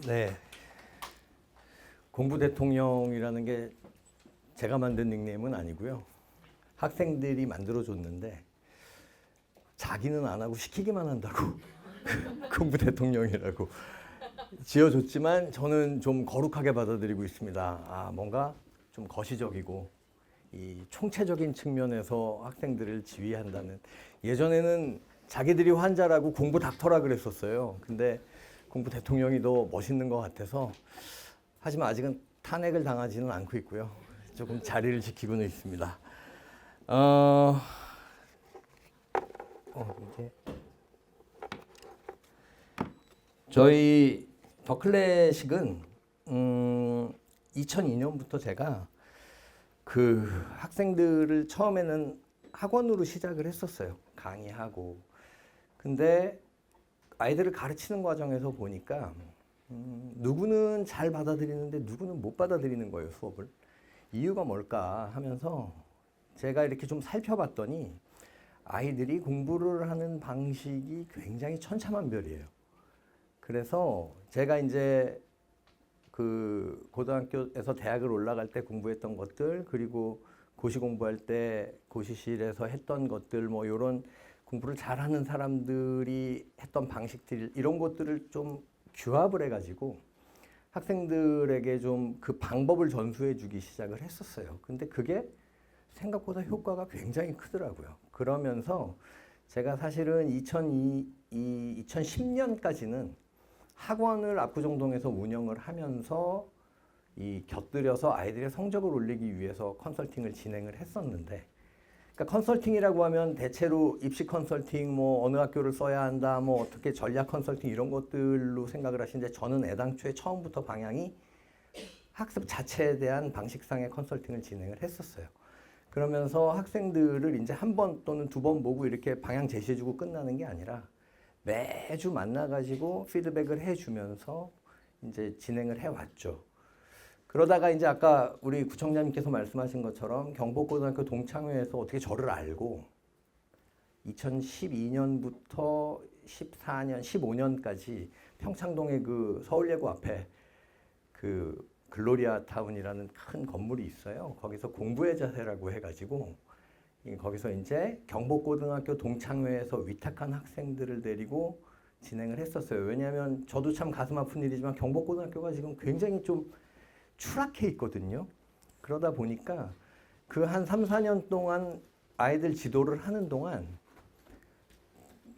네. 공부 대통령이라는 게 제가 만든 닉네임은 아니고요. 학생들이 만들어줬는데 자기는 안 하고 시키기만 한다고 공부 대통령이라고 지어줬지만 저는 좀 거룩하게 받아들이고 있습니다. 뭔가 좀 거시적이고 이 총체적인 측면에서 학생들을 지휘한다는. 예전에는 자기들이 환자라고 공부 닥터라 그랬었어요. 근데 공부 대통령이 더 멋있는 것 같아서, 하지만 아직은 탄핵을 당하지는 않고 있고요. 조금 자리를 지키고는 있습니다. 이게 저희 더 클래식은 2002년부터 제가 그 학생들을 처음에는 학원으로 시작을 했었어요. 강의하고. 근데 아이들을 가르치는 과정에서 보니까 누구는 잘 받아들이는데 누구는 못 받아들이는 거예요, 수업을. 이유가 뭘까 하면서 제가 이렇게 좀 살펴봤더니 아이들이 공부를 하는 방식이 굉장히 천차만별이에요. 그래서 제가 이제 그 고등학교에서 대학을 올라갈 때 공부했던 것들, 그리고 고시 공부할 때 고시실에서 했던 것들, 뭐 이런 공부를 잘하는 사람들이 했던 방식들, 이런 것들을 좀 규합을 해가지고 학생들에게 좀 그 방법을 전수해 주기 시작을 했었어요. 근데 그게 생각보다 효과가 굉장히 크더라고요. 그러면서 제가 사실은 2010년까지는 학원을 압구정동에서 운영을 하면서 이 곁들여서 아이들의 성적을 올리기 위해서 컨설팅을 진행을 했었는데, 그러니까 컨설팅이라고 하면 대체로 입시 컨설팅, 뭐 어느 학교를 써야 한다, 뭐 어떻게 전략 컨설팅 이런 것들로 생각을 하시는데, 저는 애당초에 처음부터 방향이 학습 자체에 대한 방식상의 컨설팅을 진행을 했었어요. 그러면서 학생들을 이제 한 번 또는 두 번 보고 이렇게 방향 제시해주고 끝나는 게 아니라 매주 만나가지고 피드백을 해주면서 이제 진행을 해왔죠. 그러다가 이제 아까 우리 구청장님께서 말씀하신 것처럼 경복고등학교 동창회에서 어떻게 저를 알고 2012년부터 14년, 15년까지 평창동의 그 서울예고 앞에 그 글로리아 타운이라는 큰 건물이 있어요. 거기서 공부의 자세라고 해가지고 거기서 이제 경복고등학교 동창회에서 위탁한 학생들을 데리고 진행을 했었어요. 왜냐하면 저도 참 가슴 아픈 일이지만 경복고등학교가 지금 굉장히 좀 추락해 있거든요. 그러다 보니까 그 한 3, 4년 동안 아이들 지도를 하는 동안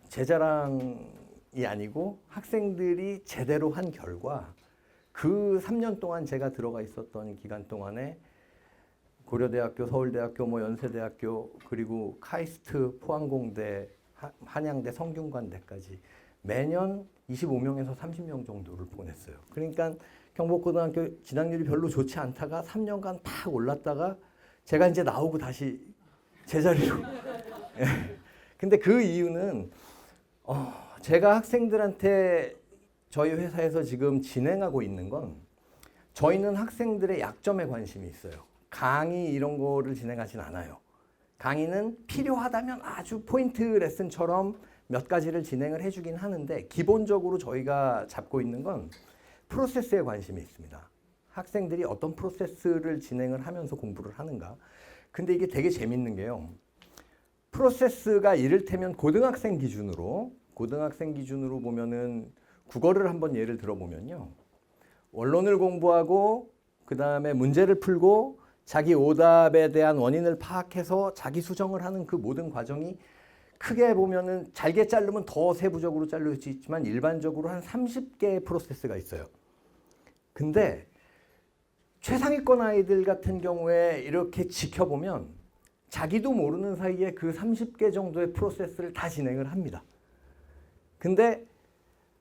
제 자랑이 아니고 학생들이 제대로 한 결과, 그 3년 동안 제가 들어가 있었던 기간 동안에 고려대학교, 서울대학교, 뭐 연세대학교, 그리고 카이스트, 포항공대, 한양대, 성균관대까지 매년 25명에서 30명 정도를 보냈어요. 그러니까 경복고등학교 진학률이 별로 좋지 않다가 3년간 팍 올랐다가 제가 이제 나오고 다시 제자리로. 근데 그 이유는 제가 학생들한테 저희 회사에서 지금 진행하고 있는 건, 저희는 학생들의 약점에 관심이 있어요. 강의 이런 거를 진행하진 않아요. 강의는 필요하다면 아주 포인트 레슨처럼 몇 가지를 진행을 해주긴 하는데, 기본적으로 저희가 잡고 있는 건 프로세스에 관심이 있습니다. 학생들이 어떤 프로세스를 진행을 하면서 공부를 하는가. 근데 이게 되게 재밌는 게요. 프로세스가 이를테면 고등학생 기준으로 보면은 국어를 한번 예를 들어보면요. 원론을 공부하고 그 다음에 문제를 풀고 자기 오답에 대한 원인을 파악해서 자기 수정을 하는 그 모든 과정이 크게 보면은 잘게 자르면 더 세부적으로 자를 수 있지만 일반적으로 한 30개의 프로세스가 있어요. 근데 최상위권 아이들 같은 경우에 이렇게 지켜보면 자기도 모르는 사이에 그 30개 정도의 프로세스를 다 진행을 합니다. 근데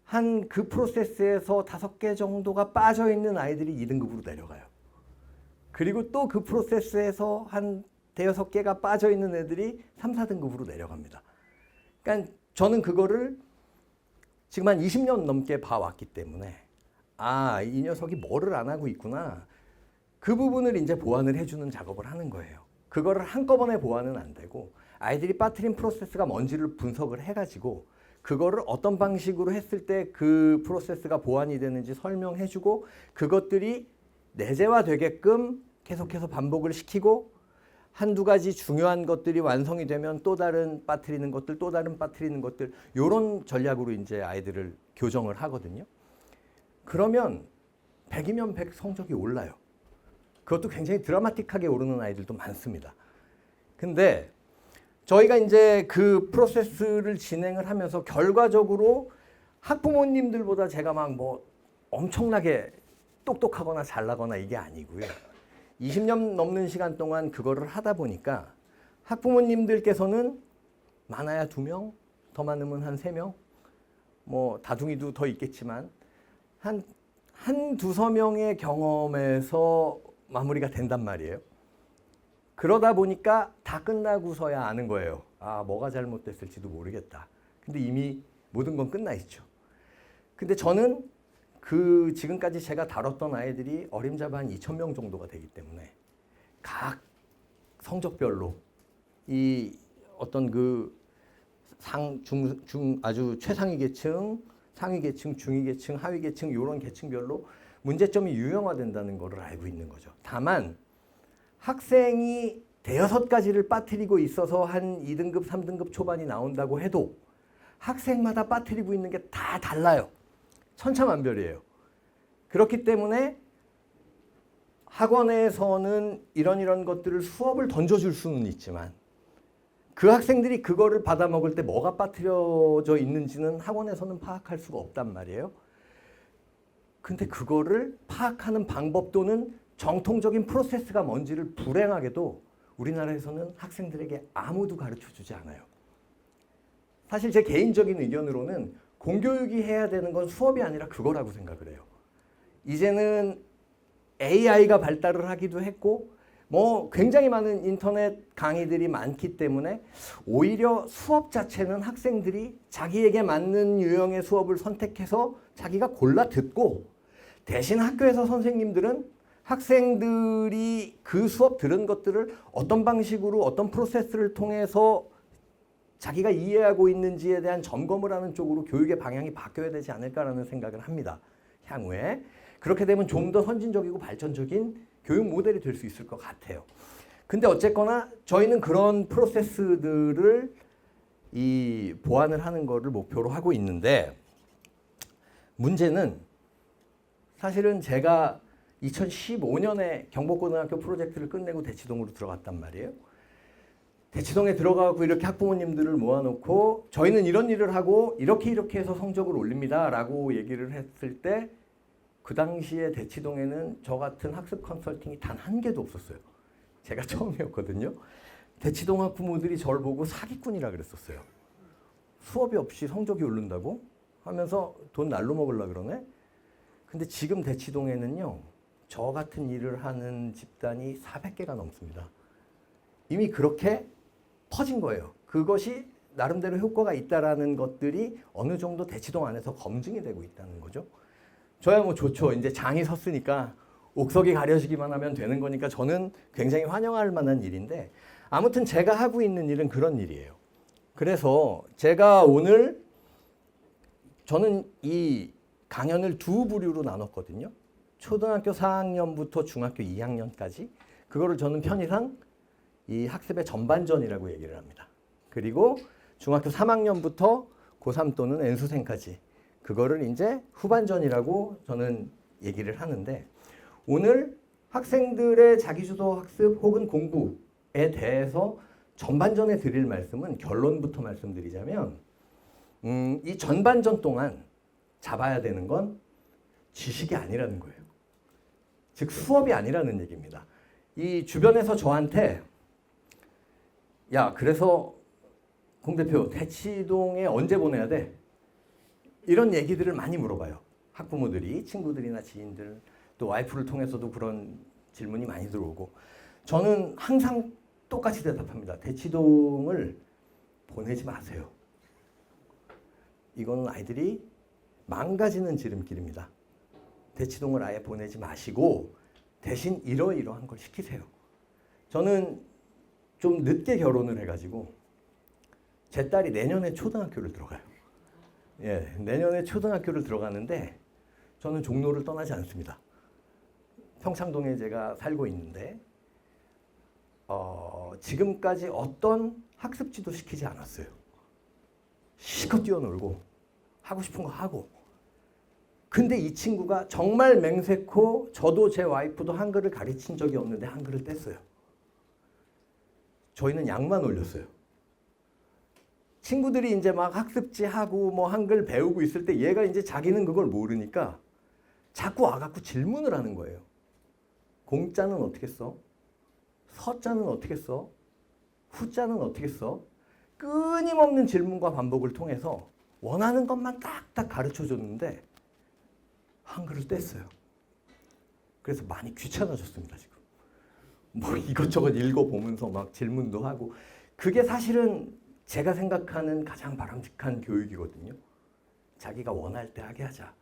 한 그 프로세스에서 5개 정도가 빠져있는 아이들이 2등급으로 내려가요. 그리고 또 그 프로세스에서 한 5-6개가 빠져있는 애들이 3, 4등급으로 내려갑니다. 그러니까 저는 그거를 지금 한 20년 넘게 봐왔기 때문에, 이 녀석이 뭐를 안 하고 있구나. 그 부분을 이제 보완을 해주는 작업을 하는 거예요. 그거를 한꺼번에 보완은 안 되고 아이들이 빠뜨린 프로세스가 뭔지를 분석을 해가지고 그거를 어떤 방식으로 했을 때 그 프로세스가 보완이 되는지 설명해주고 그것들이 내재화되게끔 계속해서 반복을 시키고 한두 가지 중요한 것들이 완성이 되면 또 다른 빠뜨리는 것들, 또 다른 빠뜨리는 것들 이런 전략으로 이제 아이들을 교정을 하거든요. 그러면 100이면 100 성적이 올라요. 그것도 굉장히 드라마틱하게 오르는 아이들도 많습니다. 근데 저희가 이제 그 프로세스를 진행을 하면서 결과적으로 학부모님들보다 제가 막 뭐 엄청나게 똑똑하거나 잘나거나 이게 아니고요. 20년 넘는 시간 동안 그거를 하다 보니까 학부모님들께서는 많아야 2명, 더 많으면 한 3명, 뭐 다둥이도 더 있겠지만 한 두서 명의 경험에서 마무리가 된단 말이에요. 그러다 보니까 다 끝나고서야 아는 거예요. 아, 뭐가 잘못됐을지도 모르겠다. 근데 이미 모든 건 끝나 있죠. 근데 저는 그 지금까지 제가 다뤘던 아이들이 어림잡아 한 2,000명 정도가 되기 때문에 각 성적별로 이 어떤 그 아주 최상위 계층, 상위 계층, 중위 계층, 하위 계층 이런 계층별로 문제점이 유형화된다는 것을 알고 있는 거죠. 다만 학생이 대여섯 가지를 빠뜨리고 있어서 한 2등급, 3등급 초반이 나온다고 해도 학생마다 빠뜨리고 있는 게 다 달라요. 천차만별이에요. 그렇기 때문에 학원에서는 이런 것들을 수업을 던져줄 수는 있지만 그 학생들이 그거를 받아먹을 때 뭐가 빠뜨려져 있는지는 학원에서는 파악할 수가 없단 말이에요. 근데 그거를 파악하는 방법 또는 정통적인 프로세스가 뭔지를 불행하게도 우리나라에서는 학생들에게 아무도 가르쳐주지 않아요. 사실 제 개인적인 의견으로는 공교육이 해야 되는 건 수업이 아니라 그거라고 생각을 해요. 이제는 AI가 발달을 하기도 했고 뭐 굉장히 많은 인터넷 강의들이 많기 때문에 오히려 수업 자체는 학생들이 자기에게 맞는 유형의 수업을 선택해서 자기가 골라 듣고 대신 학교에서 선생님들은 학생들이 그 수업 들은 것들을 어떤 방식으로 어떤 프로세스를 통해서 자기가 이해하고 있는지에 대한 점검을 하는 쪽으로 교육의 방향이 바뀌어야 되지 않을까라는 생각을 합니다. 향후에. 그렇게 되면 좀 더 선진적이고 발전적인 교육 모델이 될 수 있을 것 같아요. 근데 어쨌거나 저희는 그런 프로세스들을 보완을 하는 거를 목표로 하고 있는데 문제는 사실은 제가 2015년에 경복고등학교 프로젝트를 끝내고 대치동으로 들어갔단 말이에요. 대치동에 들어가고 이렇게 학부모님들을 모아놓고 저희는 이런 일을 하고 이렇게 해서 성적을 올립니다 라고 얘기를 했을 때 그 당시에 대치동에는 저 같은 학습 컨설팅이 단 한 개도 없었어요. 제가 처음이었거든요. 대치동 학부모들이 저를 보고 사기꾼이라 그랬었어요. 수업이 없이 성적이 오른다고 하면서 돈 날로 먹으려고 그러네. 근데 지금 대치동에는요. 저 같은 일을 하는 집단이 400개가 넘습니다. 이미 그렇게 퍼진 거예요. 그것이 나름대로 효과가 있다라는 것들이 어느 정도 대치동 안에서 검증이 되고 있다는 거죠. 저야 뭐 좋죠. 이제 장이 섰으니까 옥석이 가려지기만 하면 되는 거니까 저는 굉장히 환영할 만한 일인데 아무튼 제가 하고 있는 일은 그런 일이에요. 그래서 제가 오늘 저는 이 강연을 두 부류로 나눴거든요. 초등학교 4학년부터 중학교 2학년까지 그거를 저는 편의상 이 학습의 전반전이라고 얘기를 합니다. 그리고 중학교 3학년부터 고3 또는 N수생까지 그거를 이제 후반전이라고 저는 얘기를 하는데 오늘 학생들의 자기주도 학습 혹은 공부에 대해서 전반전에 드릴 말씀은 결론부터 말씀드리자면 이 전반전 동안 잡아야 되는 건 지식이 아니라는 거예요. 즉 수업이 아니라는 얘기입니다. 이 주변에서 저한테 야 그래서 공 대표 대치동에 언제 보내야 돼? 이런 얘기들을 많이 물어봐요. 학부모들이 친구들이나 지인들 또 와이프를 통해서도 그런 질문이 많이 들어오고 저는 항상 똑같이 대답합니다. 대치동을 보내지 마세요. 이건 아이들이 망가지는 지름길입니다. 대치동을 아예 보내지 마시고 대신 이러이러한 걸 시키세요. 저는 좀 늦게 결혼을 해가지고 제 딸이 내년에 초등학교를 들어가요. 예, 내년에 초등학교를 들어가는데 저는 종로를 떠나지 않습니다. 평창동에 제가 살고 있는데 지금까지 어떤 학습지도 시키지 않았어요. 실컷 뛰어놀고 하고 싶은 거 하고. 근데 이 친구가 정말 맹세코 저도 제 와이프도 한글을 가르친 적이 없는데 한글을 뗐어요. 저희는 약만 올렸어요. 친구들이 이제 막 학습지 하고 뭐 한글 배우고 있을 때 얘가 이제 자기는 그걸 모르니까 자꾸 와갖고 질문을 하는 거예요. 공자는 어떻게 써? 서자는 어떻게 써? 후자는 어떻게 써? 끊임없는 질문과 반복을 통해서 원하는 것만 딱딱 가르쳐 줬는데 한글을 뗐어요. 그래서 많이 귀찮아졌습니다, 지금. 뭐 이것저것 읽어보면서 막 질문도 하고. 그게 사실은 제가 생각하는 가장 바람직한 교육이거든요. 자기가 원할 때 하게 하자.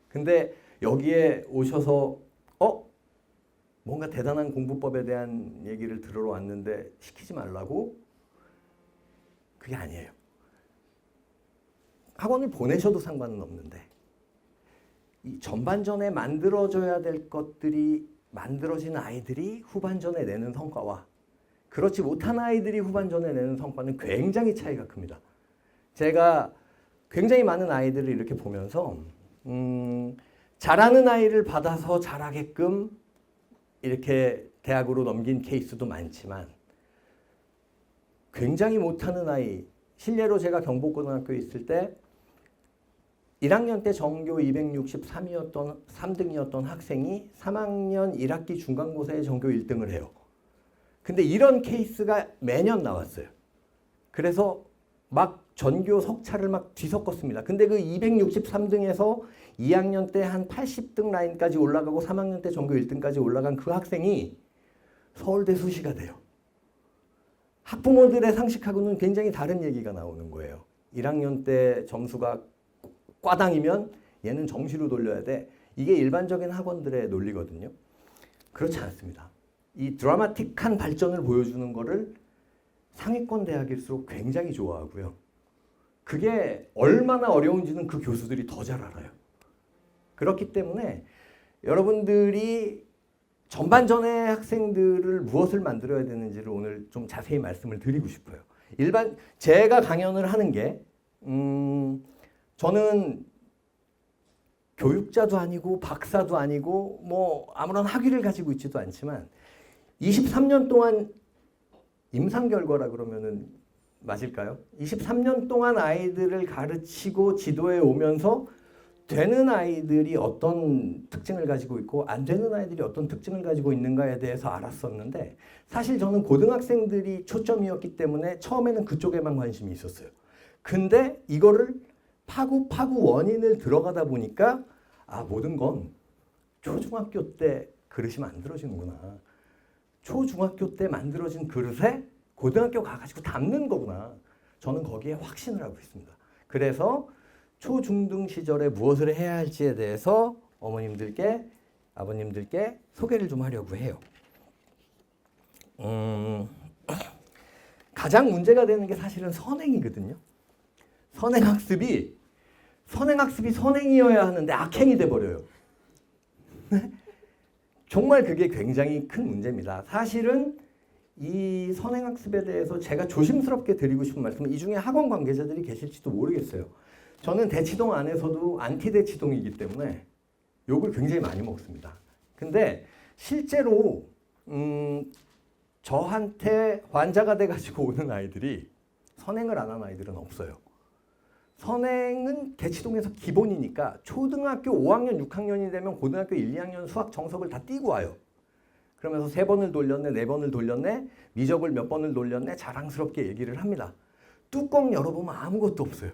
근데 여기에 오셔서 뭔가 대단한 공부법에 대한 얘기를 들으러 왔는데 시키지 말라고? 그게 아니에요. 학원을 보내셔도 상관은 없는데 이 전반전에 만들어져야 될 것들이 만들어진 아이들이 후반전에 내는 성과와 그렇지 못한 아이들이 후반전에 내는 성과는 굉장히 차이가 큽니다. 제가 굉장히 많은 아이들을 이렇게 보면서 잘하는 아이를 받아서 잘하게끔 이렇게 대학으로 넘긴 케이스도 많지만 굉장히 못하는 아이, 실례로 제가 경복고등학교에 있을 때 1학년 때 전교 3등이었던 학생이 3학년 1학기 중간고사에 전교 1등을 해요. 근데 이런 케이스가 매년 나왔어요. 그래서 막 전교 석차를 막 뒤섞었습니다. 근데 그 263등에서 2학년 때 한 80등 라인까지 올라가고 3학년 때 전교 1등까지 올라간 그 학생이 서울대 수시가 돼요. 학부모들의 상식하고는 굉장히 다른 얘기가 나오는 거예요. 1학년 때 점수가 과당이면 얘는 정시로 돌려야 돼. 이게 일반적인 학원들의 논리거든요. 그렇지 않습니다. 이 드라마틱한 발전을 보여주는 거를 상위권 대학일수록 굉장히 좋아하고요. 그게 얼마나 어려운지는 그 교수들이 더 잘 알아요. 그렇기 때문에 여러분들이 전반전의 학생들을 무엇을 만들어야 되는지를 오늘 좀 자세히 말씀을 드리고 싶어요. 제가 강연을 하는 게 저는 교육자도 아니고 박사도 아니고 뭐 아무런 학위를 가지고 있지도 않지만 23년 동안 임상결과라 그러면은 맞을까요? 23년 동안 아이들을 가르치고 지도해 오면서 되는 아이들이 어떤 특징을 가지고 있고 안 되는 아이들이 어떤 특징을 가지고 있는가에 대해서 알았었는데 사실 저는 고등학생들이 초점이었기 때문에 처음에는 그쪽에만 관심이 있었어요. 근데 이거를 파고 원인을 들어가다 보니까 모든 건 초중학교 때 그릇이 만들어지는구나. 초중학교 때 만들어진 그릇에 고등학교 가가지고 담는 거구나. 저는 거기에 확신을 하고 있습니다. 그래서 초중등 시절에 무엇을 해야 할지에 대해서 어머님들께 아버님들께 소개를 좀 하려고 해요. 가장 문제가 되는 게 사실은 선행이거든요. 선행학습이 선행이어야 하는데 악행이 돼버려요. 정말 그게 굉장히 큰 문제입니다. 사실은 이 선행학습에 대해서 제가 조심스럽게 드리고 싶은 말씀은 이 중에 학원 관계자들이 계실지도 모르겠어요. 저는 대치동 안에서도 안티 대치동이기 때문에 욕을 굉장히 많이 먹습니다. 근데 실제로 저한테 환자가 돼가지고 오는 아이들이 선행을 안 한 아이들은 없어요. 선행은 대치동에서 기본이니까 초등학교 5학년, 6학년이 되면 고등학교 1, 2학년 수학 정석을 다 띄고 와요. 그러면서 3번을 돌렸네, 4번을 돌렸네, 미적을 몇 번을 돌렸네 자랑스럽게 얘기를 합니다. 뚜껑 열어보면 아무것도 없어요.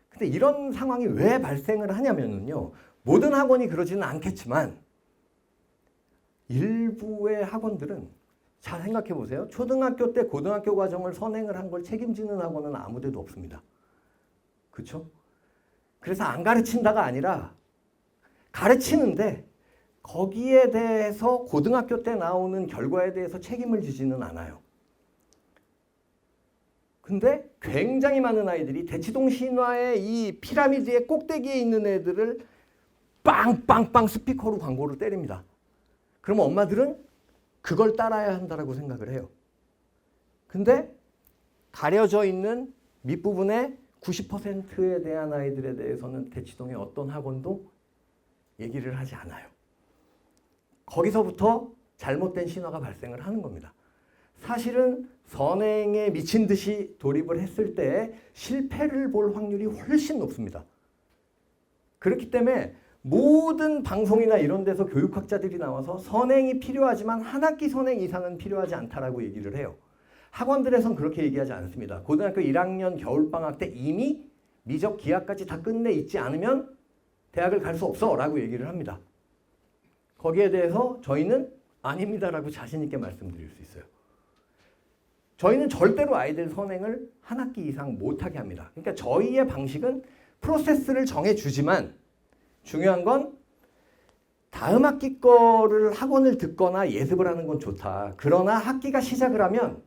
근데 이런 상황이 왜 발생을 하냐면요. 모든 학원이 그러지는 않겠지만 일부의 학원들은 잘 생각해 보세요. 초등학교 때 고등학교 과정을 선행을 한 걸 책임지는 학원은 아무 데도 없습니다. 그렇죠? 그래서 안 가르친다가 아니라 가르치는데 거기에 대해서 고등학교 때 나오는 결과에 대해서 책임을 지지는 않아요. 근데 굉장히 많은 아이들이 대치동 신화의 이 피라미드의 꼭대기에 있는 애들을 빵빵빵 스피커로 광고를 때립니다. 그럼 엄마들은 그걸 따라야 한다라고 생각을 해요. 근데 가려져 있는 밑부분에 90%에 대한 아이들에 대해서는 대치동의 어떤 학원도 얘기를 하지 않아요. 거기서부터 잘못된 신화가 발생을 하는 겁니다. 사실은 선행에 미친 듯이 돌입을 했을 때 실패를 볼 확률이 훨씬 높습니다. 그렇기 때문에 모든 방송이나 이런 데서 교육학자들이 나와서 선행이 필요하지만 한 학기 선행 이상은 필요하지 않다라고 얘기를 해요. 학원들에선 그렇게 얘기하지 않습니다. 고등학교 1학년 겨울방학 때 이미 미적 기하까지 다 끝내 있지 않으면 대학을 갈 수 없어 라고 얘기를 합니다. 거기에 대해서 저희는 아닙니다라고 자신 있게 말씀드릴 수 있어요. 저희는 절대로 아이들 선행을 한 학기 이상 못하게 합니다. 그러니까 저희의 방식은 프로세스를 정해주지만 중요한 건 다음 학기 거를 학원을 듣거나 예습을 하는 건 좋다. 그러나 학기가 시작을 하면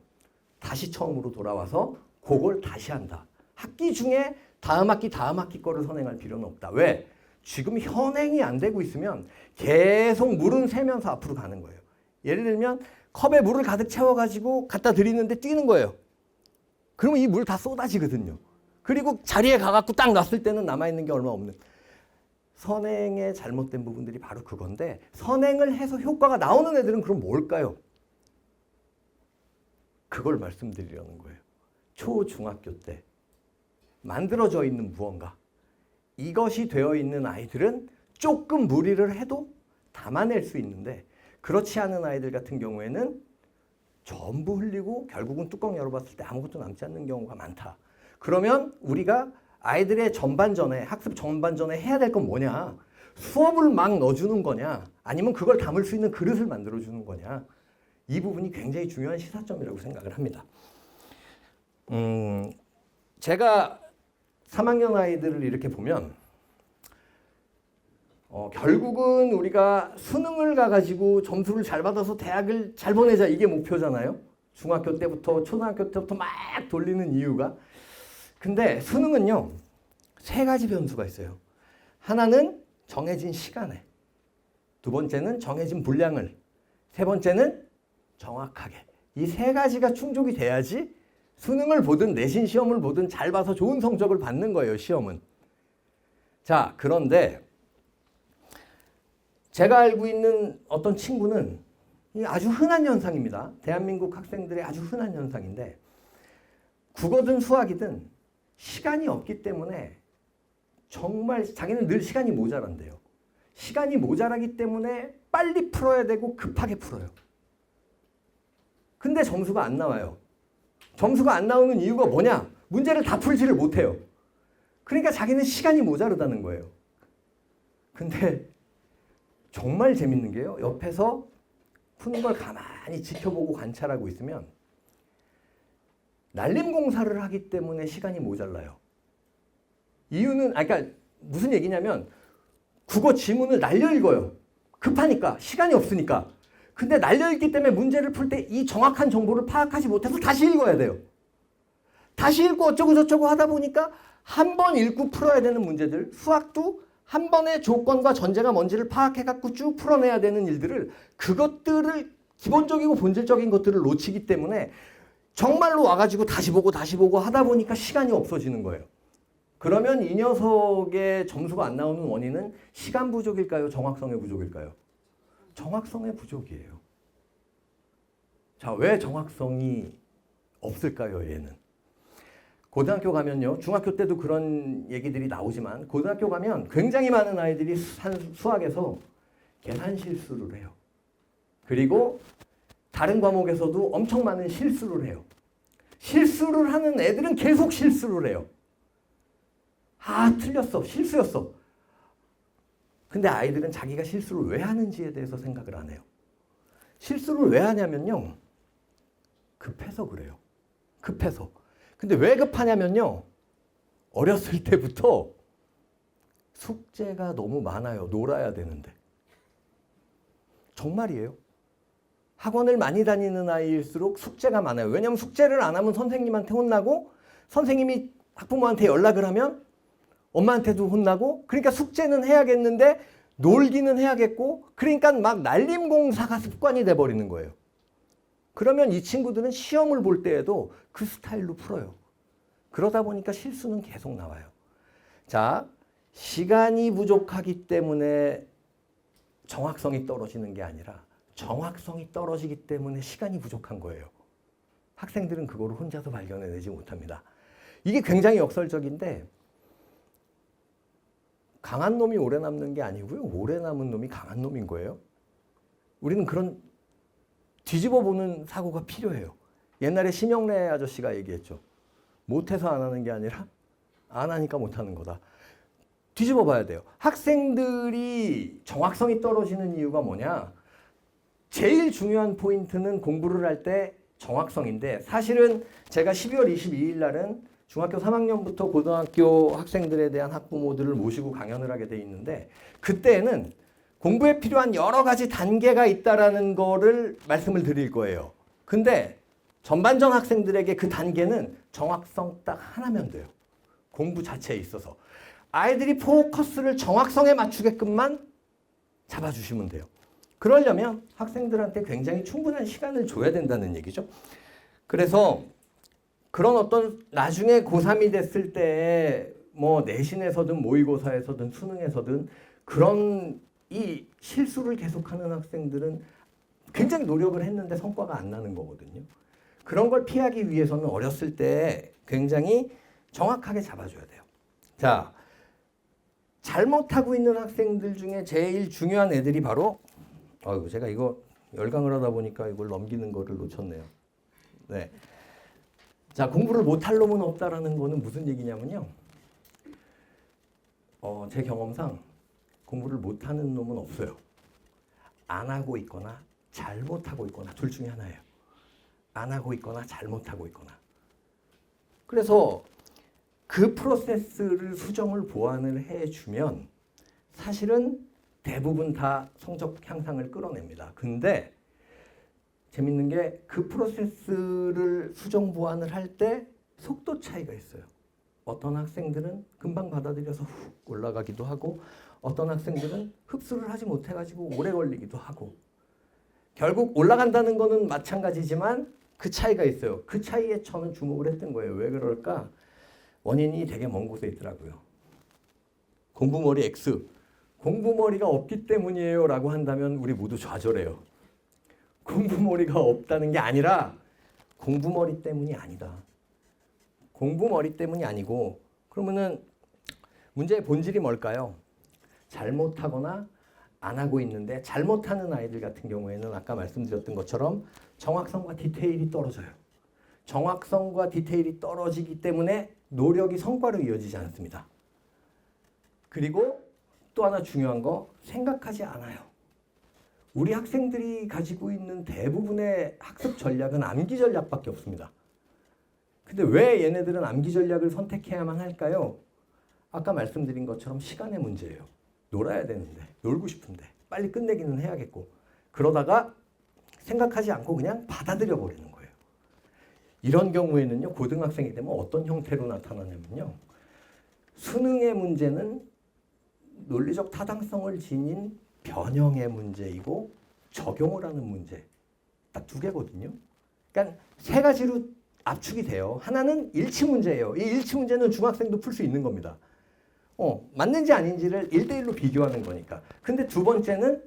다시 처음으로 돌아와서 그걸 다시 한다. 학기 중에 다음 학기 거를 선행할 필요는 없다. 왜? 지금 현행이 안 되고 있으면 계속 물은 새면서 앞으로 가는 거예요. 예를 들면 컵에 물을 가득 채워가지고 갖다 드리는데 뛰는 거예요. 그러면 이 물 다 쏟아지거든요. 그리고 자리에 가갖고 딱 놨을 때는 남아있는 게 얼마 없는. 선행의 잘못된 부분들이 바로 그건데 선행을 해서 효과가 나오는 애들은 그럼 뭘까요? 그걸 말씀드리려는 거예요. 초, 중학교 때 만들어져 있는 무언가. 이것이 되어 있는 아이들은 조금 무리를 해도 담아낼 수 있는데 그렇지 않은 아이들 같은 경우에는 전부 흘리고 결국은 뚜껑 열어봤을 때 아무것도 남지 않는 경우가 많다. 그러면 우리가 아이들의 전반전에 학습 전반전에 해야 될 건 뭐냐? 수업을 막 넣어주는 거냐? 아니면 그걸 담을 수 있는 그릇을 만들어주는 거냐? 이 부분이 굉장히 중요한 시사점이라고 생각을 합니다. 제가 3학년 아이들을 이렇게 보면 결국은 우리가 수능을 가가지고 점수를 잘 받아서 대학을 잘 보내자 이게 목표잖아요. 중학교 때부터 초등학교 때부터 막 돌리는 이유가. 근데 수능은요 3가지 변수가 있어요. 하나는 정해진 시간에, 두 번째는 정해진 분량을, 세 번째는 정확하게. 이 3가지가 충족이 돼야지 수능을 보든 내신 시험을 보든 잘 봐서 좋은 성적을 받는 거예요. 시험은. 자, 그런데 제가 알고 있는 어떤 친구는 아주 흔한 현상입니다. 대한민국 학생들의 아주 흔한 현상인데 국어든 수학이든 시간이 없기 때문에 정말 자기는 늘 시간이 모자란대요. 시간이 모자라기 때문에 빨리 풀어야 되고 급하게 풀어요. 근데 점수가 안 나와요. 점수가 안 나오는 이유가 뭐냐? 문제를 다 풀지를 못해요. 그러니까 자기는 시간이 모자르다는 거예요. 근데 정말 재밌는 게요. 옆에서 푸는 걸 가만히 지켜보고 관찰하고 있으면 날림 공사를 하기 때문에 시간이 모자라요. 이유는 그러니까 무슨 얘기냐면 국어 지문을 날려 읽어요. 급하니까 시간이 없으니까. 근데 날려 읽기 때문에 문제를 풀 때 이 정확한 정보를 파악하지 못해서 다시 읽어야 돼요. 다시 읽고 어쩌고 저쩌고 하다 보니까 한 번 읽고 풀어야 되는 문제들, 수학도 한 번의 조건과 전제가 뭔지를 파악해갖고 쭉 풀어내야 되는 일들을 그것들을 기본적이고 본질적인 것들을 놓치기 때문에 정말로 와가지고 다시 보고 하다 보니까 시간이 없어지는 거예요. 그러면 이 녀석의 점수가 안 나오는 원인은 시간 부족일까요? 정확성의 부족일까요? 정확성의 부족이에요. 자, 왜 정확성이 없을까요, 얘는? 고등학교 가면요, 중학교 때도 그런 얘기들이 나오지만 고등학교 가면 굉장히 많은 아이들이 수학에서 계산 실수를 해요. 그리고 다른 과목에서도 엄청 많은 실수를 해요. 실수를 하는 애들은 계속 실수를 해요. 아, 틀렸어. 실수였어. 근데 아이들은 자기가 실수를 왜 하는지에 대해서 생각을 안 해요. 실수를 왜 하냐면요, 급해서 그래요. 급해서. 근데 왜 급하냐면요, 어렸을 때부터 숙제가 너무 많아요. 놀아야 되는데. 정말이에요. 학원을 많이 다니는 아이일수록 숙제가 많아요. 왜냐하면 숙제를 안 하면 선생님한테 혼나고 선생님이 학부모한테 연락을 하면 엄마한테도 혼나고, 그러니까 숙제는 해야겠는데 놀기는 해야겠고, 그러니까 막 날림공사가 습관이 돼버리는 거예요. 그러면 이 친구들은 시험을 볼 때에도 그 스타일로 풀어요. 그러다 보니까 실수는 계속 나와요. 자, 시간이 부족하기 때문에 정확성이 떨어지는 게 아니라 정확성이 떨어지기 때문에 시간이 부족한 거예요. 학생들은 그거를 혼자서 발견해내지 못합니다. 이게 굉장히 역설적인데, 강한 놈이 오래 남는 게 아니고요. 오래 남은 놈이 강한 놈인 거예요. 우리는 그런 뒤집어 보는 사고가 필요해요. 옛날에 심영래 아저씨가 얘기했죠. 못해서 안 하는 게 아니라 안 하니까 못하는 거다. 뒤집어 봐야 돼요. 학생들이 정확성이 떨어지는 이유가 뭐냐? 제일 중요한 포인트는 공부를 할 때 정확성인데, 사실은 제가 12월 22일 날은 중학교 3학년부터 고등학교 학생들에 대한 학부모들을 모시고 강연을 하게 돼 있는데, 그때는 공부에 필요한 여러 가지 단계가 있다라는 거를 말씀을 드릴 거예요. 근데 전반전 학생들에게 그 단계는 정확성 딱 하나면 돼요. 공부 자체에 있어서. 아이들이 포커스를 정확성에 맞추게끔만 잡아주시면 돼요. 그러려면 학생들한테 굉장히 충분한 시간을 줘야 된다는 얘기죠. 그래서 그런 어떤 나중에 고3이 됐을 때 뭐 내신에서든 모의고사에서든 수능에서든 그런 이 실수를 계속하는 학생들은 굉장히 노력을 했는데 성과가 안 나는 거거든요. 그런 걸 피하기 위해서는 어렸을 때 굉장히 정확하게 잡아줘야 돼요. 자, 잘못하고 있는 학생들 중에 제일 중요한 애들이 바로, 제가 이거 열강을 하다 보니까 이걸 넘기는 거를 놓쳤네요. 네. 자, 공부를 못할 놈은 없다라는 거는 무슨 얘기냐면요. 제 경험상 공부를 못하는 놈은 없어요. 안 하고 있거나 잘못하고 있거나 둘 중에 하나예요. 안 하고 있거나 잘못하고 있거나. 그래서 그 프로세스를 수정을 보완을 해주면 사실은 대부분 다 성적 향상을 끌어냅니다. 근데 재밌는 게 그 프로세스를 수정 보완을 할 때 속도 차이가 있어요. 어떤 학생들은 금방 받아들여서 훅 올라가기도 하고, 어떤 학생들은 흡수를 하지 못해가지고 오래 걸리기도 하고. 결국 올라간다는 거는 마찬가지지만 그 차이가 있어요. 그 차이에 저는 주목을 했던 거예요. 왜 그럴까? 원인이 되게 먼 곳에 있더라고요. 공부머리 X. 공부머리가 없기 때문이에요 라고 한다면 우리 모두 좌절해요. 공부머리가 없다는 게 아니라 공부머리 때문이 아니다. 공부머리 때문이 아니고, 그러면은 문제의 본질이 뭘까요? 잘못하거나 안 하고 있는데, 잘못하는 아이들 같은 경우에는 아까 말씀드렸던 것처럼 정확성과 디테일이 떨어져요. 정확성과 디테일이 떨어지기 때문에 노력이 성과로 이어지지 않습니다. 그리고 또 하나 중요한 거, 생각하지 않아요. 우리 학생들이 가지고 있는 대부분의 학습 전략은 암기 전략밖에 없습니다. 근데 왜 얘네들은 암기 전략을 선택해야만 할까요? 아까 말씀드린 것처럼 시간의 문제예요. 놀아야 되는데, 놀고 싶은데, 빨리 끝내기는 해야겠고, 그러다가 생각하지 않고 그냥 받아들여 버리는 거예요. 이런 경우에는요, 고등학생이 되면 어떤 형태로 나타나냐면요, 수능의 문제는 논리적 타당성을 지닌 변형의 문제이고 적용을 하는 문제, 딱 두 개거든요. 그러니까 세 가지로 압축이 돼요. 하나는 일치 문제예요. 이 일치 문제는 중학생도 풀 수 있는 겁니다. 맞는지 아닌지를 1대1로 비교하는 거니까. 근데 두 번째는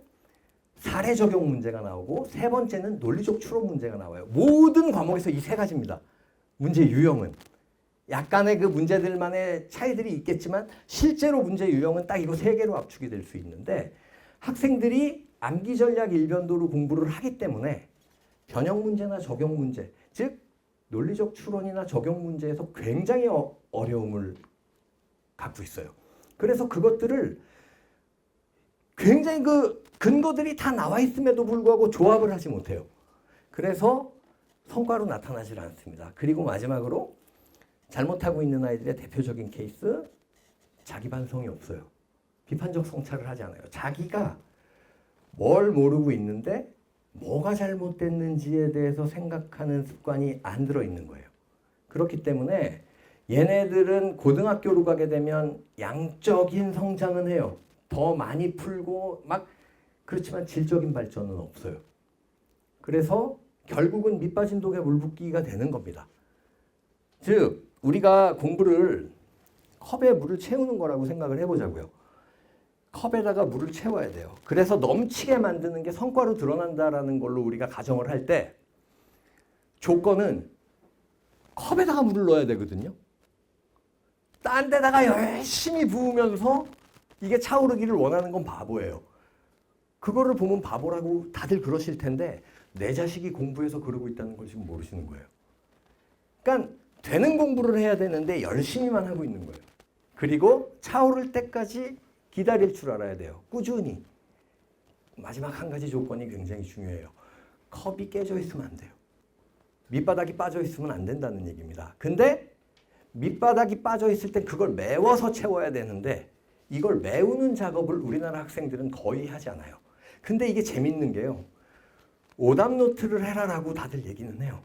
사례 적용 문제가 나오고, 세 번째는 논리적 추론 문제가 나와요. 모든 과목에서 이 세 가지입니다. 문제 유형은. 약간의 그 문제들만의 차이들이 있겠지만 실제로 문제 유형은 딱 이거 세 개로 압축이 될 수 있는데, 학생들이 암기 전략 일변도로 공부를 하기 때문에 변형 문제나 적용 문제, 즉 논리적 추론이나 적용 문제에서 굉장히 어려움을 갖고 있어요. 그래서 그것들을 굉장히 그 근거들이 다 나와 있음에도 불구하고 조합을 하지 못해요. 그래서 성과로 나타나질 않습니다. 그리고 마지막으로 잘못하고 있는 아이들의 대표적인 케이스, 자기 반성이 없어요. 비판적 성찰을 하지 않아요. 자기가 뭘 모르고 있는데 뭐가 잘못됐는지에 대해서 생각하는 습관이 안 들어있는 거예요. 그렇기 때문에 얘네들은 고등학교로 가게 되면 양적인 성장은 해요. 더 많이 풀고 막 그렇지만 질적인 발전은 없어요. 그래서 결국은 밑빠진 독에 물 붓기가 되는 겁니다. 즉 우리가 공부를 컵에 물을 채우는 거라고 생각을 해보자고요. 컵에다가 물을 채워야 돼요. 그래서 넘치게 만드는 게 성과로 드러난다라는 걸로 우리가 가정을 할 때 조건은 컵에다가 물을 넣어야 되거든요. 딴 데다가 열심히 부으면서 이게 차오르기를 원하는 건 바보예요. 그거를 보면 바보라고 다들 그러실 텐데 내 자식이 공부해서 그러고 있다는 걸 지금 모르시는 거예요. 그러니까 되는 공부를 해야 되는데 열심히만 하고 있는 거예요. 그리고 차오를 때까지 기다릴 줄 알아야 돼요. 꾸준히. 마지막 한 가지 조건이 굉장히 중요해요. 컵이 깨져 있으면 안 돼요. 밑바닥이 빠져 있으면 안 된다는 얘기입니다. 근데 밑바닥이 빠져 있을 때 그걸 메워서 채워야 되는데 이걸 메우는 작업을 우리나라 학생들은 거의 하지 않아요. 근데 이게 재밌는 게요. 오답노트를 해라라고 다들 얘기는 해요.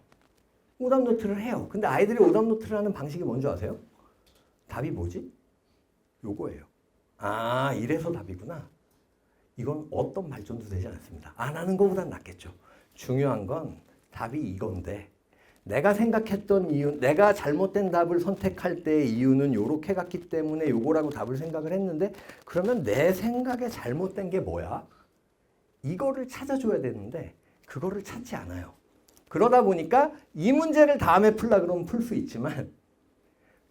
오답노트를 해요. 근데 아이들이 오답노트를 하는 방식이 뭔지 아세요? 답이 뭐지? 요거예요. 아, 이래서 답이구나. 이건 어떤 발전도 되지 않습니다. 안 하는 것보단 낫겠죠. 중요한 건 답이 이건데 내가 생각했던 이유, 내가 잘못된 답을 선택할 때의 이유는 요렇게 갔기 때문에 요거라고 답을 생각을 했는데 그러면 내 생각에 잘못된 게 뭐야? 이거를 찾아줘야 되는데 그거를 찾지 않아요. 그러다 보니까 이 문제를 다음에 풀라 그러면 풀 수 있지만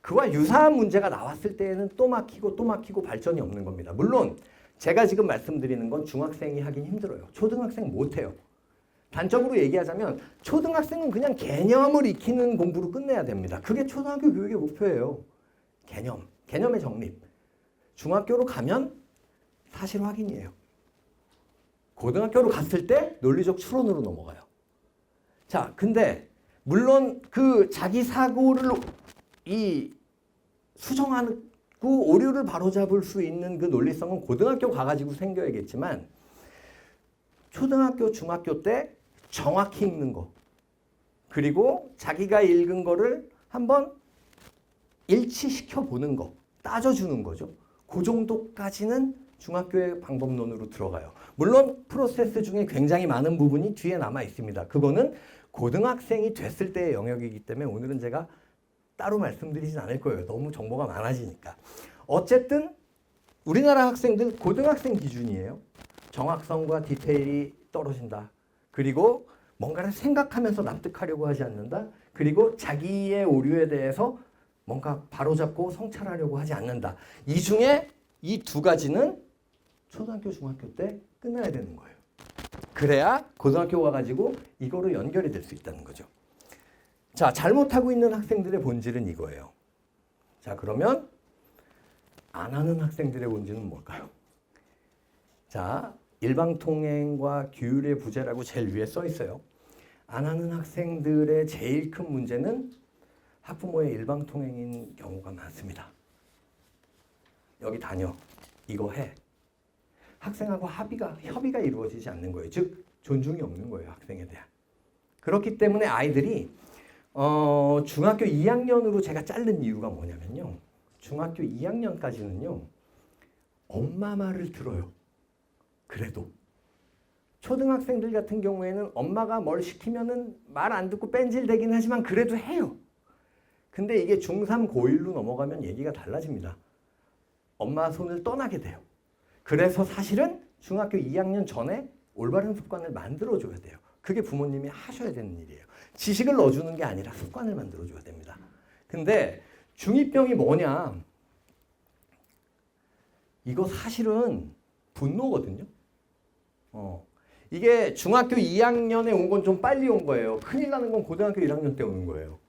그와 유사한 문제가 나왔을 때에는 또 막히고 발전이 없는 겁니다. 물론 제가 지금 말씀드리는 건 중학생이 하긴 힘들어요. 초등학생 못해요. 단적으로 얘기하자면 초등학생은 그냥 개념을 익히는 공부로 끝내야 됩니다. 그게 초등학교 교육의 목표예요. 개념의 정립. 중학교로 가면 사실 확인이에요. 고등학교로 갔을 때 논리적 추론으로 넘어가요. 자, 근데 물론 그 자기 사고를 수정하고 오류를 바로잡을 수 있는 그 논리성은 고등학교 가가지고 생겨야겠지만 초등학교, 중학교 때 정확히 읽는 거 그리고 자기가 읽은 거를 한번 일치시켜 보는 거 따져주는 거죠. 그 정도까지는 중학교의 방법론으로 들어가요. 물론 프로세스 중에 굉장히 많은 부분이 뒤에 남아 있습니다. 그거는 고등학생이 됐을 때의 영역이기 때문에 오늘은 제가 따로 말씀드리진 않을 거예요. 너무 정보가 많아지니까. 어쨌든 우리나라 학생들 고등학생 기준이에요. 정확성과 디테일이 떨어진다. 그리고 뭔가를 생각하면서 납득하려고 하지 않는다. 그리고 자기의 오류에 대해서 뭔가 바로잡고 성찰하려고 하지 않는다. 이 중에 이 두 가지는 초등학교, 중학교 때 끝나야 되는 거예요. 그래야 고등학교 가가지고 이거로 연결이 될 수 있다는 거죠. 자, 잘못하고 있는 학생들의 본질은 이거예요. 자, 그러면 안 하는 학생들의 본질은 뭘까요? 자, 일방통행과 규율의 부재라고 제일 위에 써 있어요. 안 하는 학생들의 제일 큰 문제는 학부모의 일방통행인 경우가 많습니다. 여기 다녀. 이거 해. 학생하고 협의가 이루어지지 않는 거예요. 즉 존중이 없는 거예요. 학생에 대한. 그렇기 때문에 아이들이 중학교 2학년으로 제가 자른 이유가 뭐냐면요. 중학교 2학년까지는요. 엄마 말을 들어요. 그래도. 초등학생들 같은 경우에는 엄마가 뭘 시키면은 말 안 듣고 뺀질대긴 하지만 그래도 해요. 근데 이게 중3, 고1로 넘어가면 얘기가 달라집니다. 엄마 손을 떠나게 돼요. 그래서 사실은 중학교 2학년 전에 올바른 습관을 만들어줘야 돼요. 그게 부모님이 하셔야 되는 일이에요. 지식을 넣어주는 게 아니라 습관을 만들어줘야 됩니다. 근데 중2병이 뭐냐? 이거 사실은 분노거든요. 이게 중학교 2학년에 온 건 좀 빨리 온 거예요. 큰일 나는 건 고등학교 1학년 때 오는 거예요.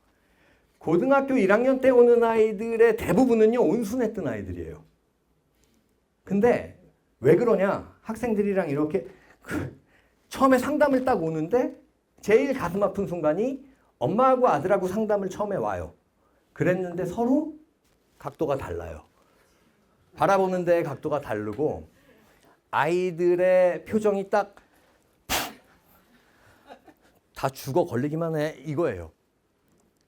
고등학교 1학년 때 오는 아이들의 대부분은요. 온순했던 아이들이에요. 근데 왜 그러냐? 학생들이랑 이렇게 처음에 상담을 딱 오는데 제일 가슴 아픈 순간이 엄마하고 아들하고 상담을 처음에 와요. 그랬는데 서로 각도가 달라요. 바라보는 데의 각도가 다르고 아이들의 표정이 딱 다 죽어 걸리기만 해 이거예요.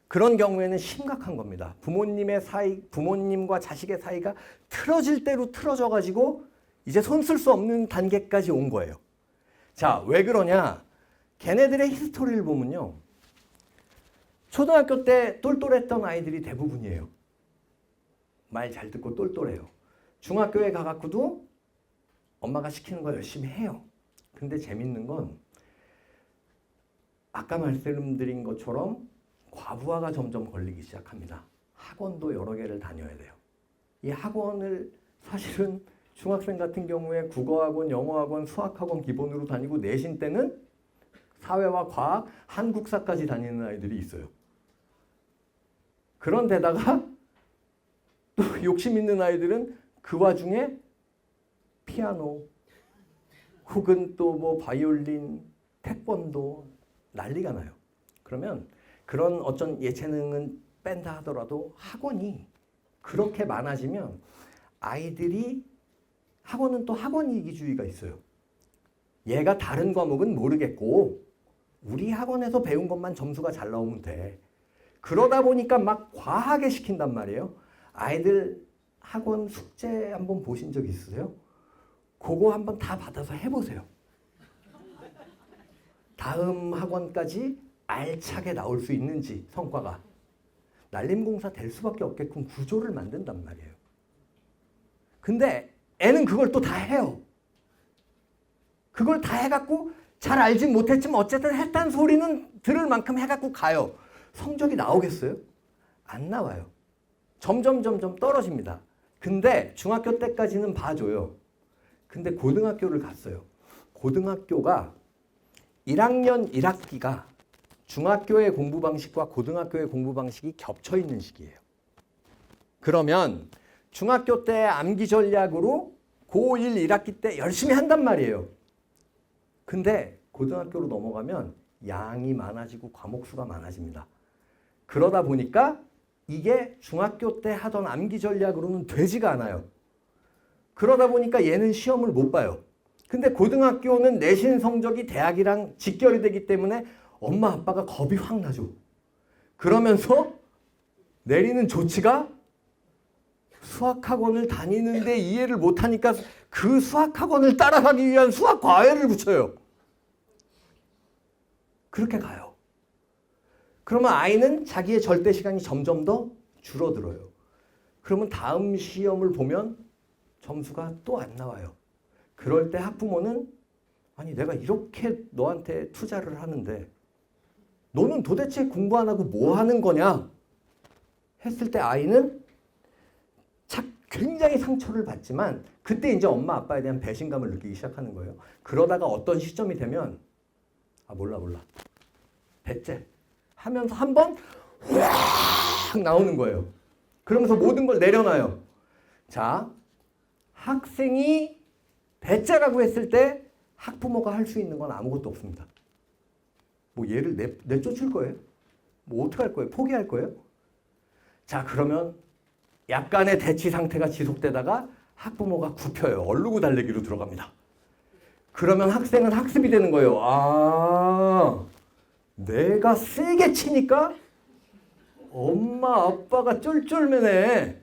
그런 경우에는 심각한 겁니다. 부모님과 자식의 사이가 틀어질 대로 틀어져 가지고 이제 손 쓸 수 없는 단계까지 온 거예요. 자, 왜 그러냐? 걔네들의 히스토리를 보면요. 초등학교 때 똘똘했던 아이들이 대부분이에요. 말 잘 듣고 똘똘해요. 중학교에 가갖고도 엄마가 시키는 거 열심히 해요. 근데 재밌는 건 아까 말씀드린 것처럼 과부하가 점점 걸리기 시작합니다. 학원도 여러 개를 다녀야 돼요. 이 학원을 사실은 중학생 같은 경우에 국어학원, 영어학원, 수학학원 기본으로 다니고 내신 때는 사회와 과학, 한국사까지 다니는 아이들이 있어요. 그런데다가 또 욕심 있는 아이들은 그 와중에 피아노 혹은 또 뭐 바이올린, 태권도 난리가 나요. 그러면 그런 어떤 예체능은 뺀다 하더라도 학원이 그렇게 많아지면 아이들이 학원은 또 학원 이기주의가 있어요. 얘가 다른 과목은 모르겠고 우리 학원에서 배운 것만 점수가 잘 나오면 돼. 그러다 보니까 막 과하게 시킨단 말이에요. 아이들 학원 숙제 한번 보신 적 있으세요? 그거 한번 다 받아서 해보세요. 다음 학원까지 알차게 나올 수 있는지 성과가. 날림공사 될 수밖에 없게끔 구조를 만든단 말이에요. 근데 애는 그걸 또 다 해요. 그걸 다 해갖고 잘 알진 못했지만 어쨌든 했다는 소리는 들을 만큼 해갖고 가요. 성적이 나오겠어요? 안 나와요. 점점 떨어집니다. 근데 중학교 때까지는 봐줘요. 근데 고등학교를 갔어요. 고등학교가 1학년 1학기가 중학교의 공부 방식과 고등학교의 공부 방식이 겹쳐 있는 시기예요. 그러면 중학교 때 암기 전략으로 고1 1학기 때 열심히 한단 말이에요. 근데 고등학교로 넘어가면 양이 많아지고 과목 수가 많아집니다. 그러다 보니까 이게 중학교 때 하던 암기 전략으로는 되지가 않아요. 그러다 보니까 얘는 시험을 못 봐요. 근데 고등학교는 내신 성적이 대학이랑 직결이 되기 때문에 엄마 아빠가 겁이 확 나죠. 그러면서 내리는 조치가 수학학원을 다니는데 이해를 못하니까 그 수학학원을 따라가기 위한 수학 과외를 붙여요. 그렇게 가요. 그러면 아이는 자기의 절대 시간이 점점 더 줄어들어요. 그러면 다음 시험을 보면 점수가 또 안 나와요. 그럴 때 학부모는 아니 내가 이렇게 너한테 투자를 하는데 너는 도대체 공부 안 하고 뭐 하는 거냐 했을 때 아이는 굉장히 상처를 받지만 그때 이제 엄마 아빠에 대한 배신감을 느끼기 시작하는 거예요. 그러다가 어떤 시점이 되면 아 몰라 배째 하면서 한번 확 나오는 거예요. 그러면서 모든 걸 내려놔요. 자, 학생이 배째라고 했을 때 학부모가 할 수 있는 건 아무것도 없습니다. 뭐 얘를 내쫓을 거예요? 뭐 어떻게 할 거예요? 포기할 거예요? 자, 그러면 약간의 대치 상태가 지속되다가 학부모가 굽혀요. 얼르고 달래기로 들어갑니다. 그러면 학생은 학습이 되는 거예요. 아, 내가 세게 치니까 엄마 아빠가 쫄쫄매네.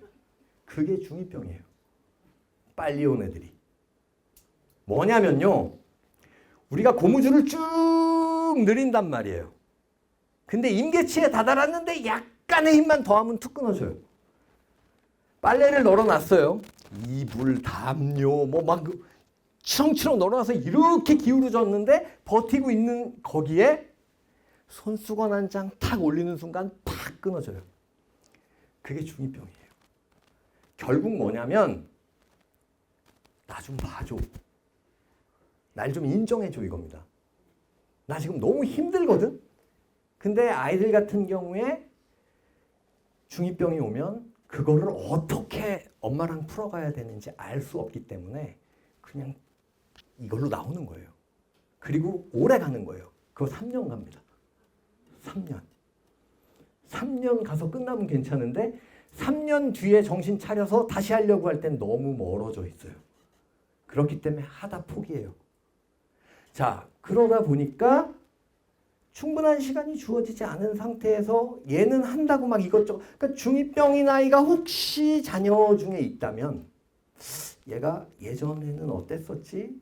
그게 중2병이에요. 빨리 온 애들이. 뭐냐면요. 우리가 고무줄을 쭉 늘린단 말이에요. 근데 임계치에 다다랐는데 약간의 힘만 더하면 툭 끊어져요. 빨래를 널어놨어요. 이불, 담요, 뭐 막 치렁치렁 널어놔서 이렇게 기울어졌는데 버티고 있는 거기에 손수건 한 장 탁 올리는 순간 팍 끊어져요. 그게 중2병이에요. 결국 뭐냐면 나 좀 봐줘. 날 좀 인정해줘 이겁니다. 나 지금 너무 힘들거든? 근데 아이들 같은 경우에 중2병이 오면 그거를 어떻게 엄마랑 풀어가야 되는지 알 수 없기 때문에 그냥 이걸로 나오는 거예요. 그리고 오래 가는 거예요. 그거 3년 갑니다. 3년. 3년 가서 끝나면 괜찮은데 3년 뒤에 정신 차려서 다시 하려고 할 땐 너무 멀어져 있어요. 그렇기 때문에 하다 포기해요. 자, 그러다 보니까 충분한 시간이 주어지지 않은 상태에서 얘는 한다고 막 이것저것 그러니까 중2병인 아이가 혹시 자녀 중에 있다면 얘가 예전에는 어땠었지?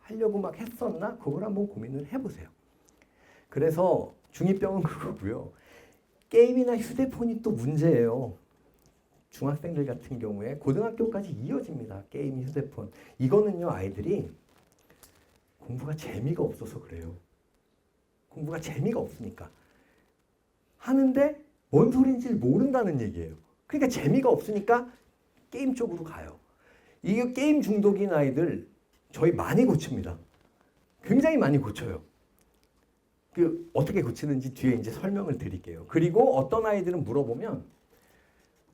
하려고 막 했었나? 그걸 한번 고민을 해보세요. 그래서 중2병은 그거고요. 게임이나 휴대폰이 또 문제예요. 중학생들 같은 경우에 고등학교까지 이어집니다. 게임, 휴대폰. 이거는요, 아이들이 공부가 재미가 없어서 그래요. 공부가 재미가 없으니까. 하는데 뭔 소리인지 모른다는 얘기예요. 그러니까 재미가 없으니까 게임 쪽으로 가요. 이게 게임 중독인 아이들 저희 많이 고칩니다. 굉장히 많이 고쳐요. 그 어떻게 고치는지 뒤에 이제 설명을 드릴게요. 그리고 어떤 아이들은 물어보면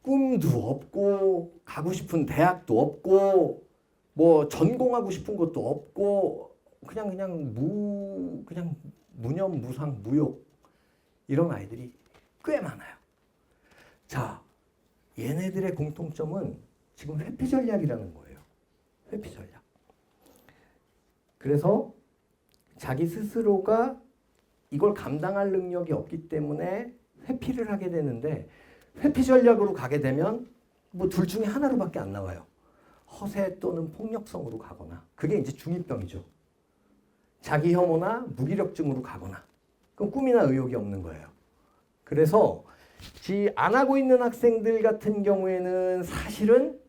꿈도 없고 가고 싶은 대학도 없고 뭐 전공하고 싶은 것도 없고 그냥 무념무상 무욕 이런 아이들이 꽤 많아요. 자, 얘네들의 공통점은 지금 회피 전략이라는 거예요. 회피 전략. 그래서 자기 스스로가 이걸 감당할 능력이 없기 때문에 회피를 하게 되는데 회피 전략으로 가게 되면 뭐 둘 중에 하나로밖에 안 나와요. 허세 또는 폭력성으로 가거나 그게 이제 중2병이죠. 자기 혐오나 무기력증으로 가거나 그럼 꿈이나 의욕이 없는 거예요. 그래서 안 하고 있는 학생들 같은 경우에는 사실은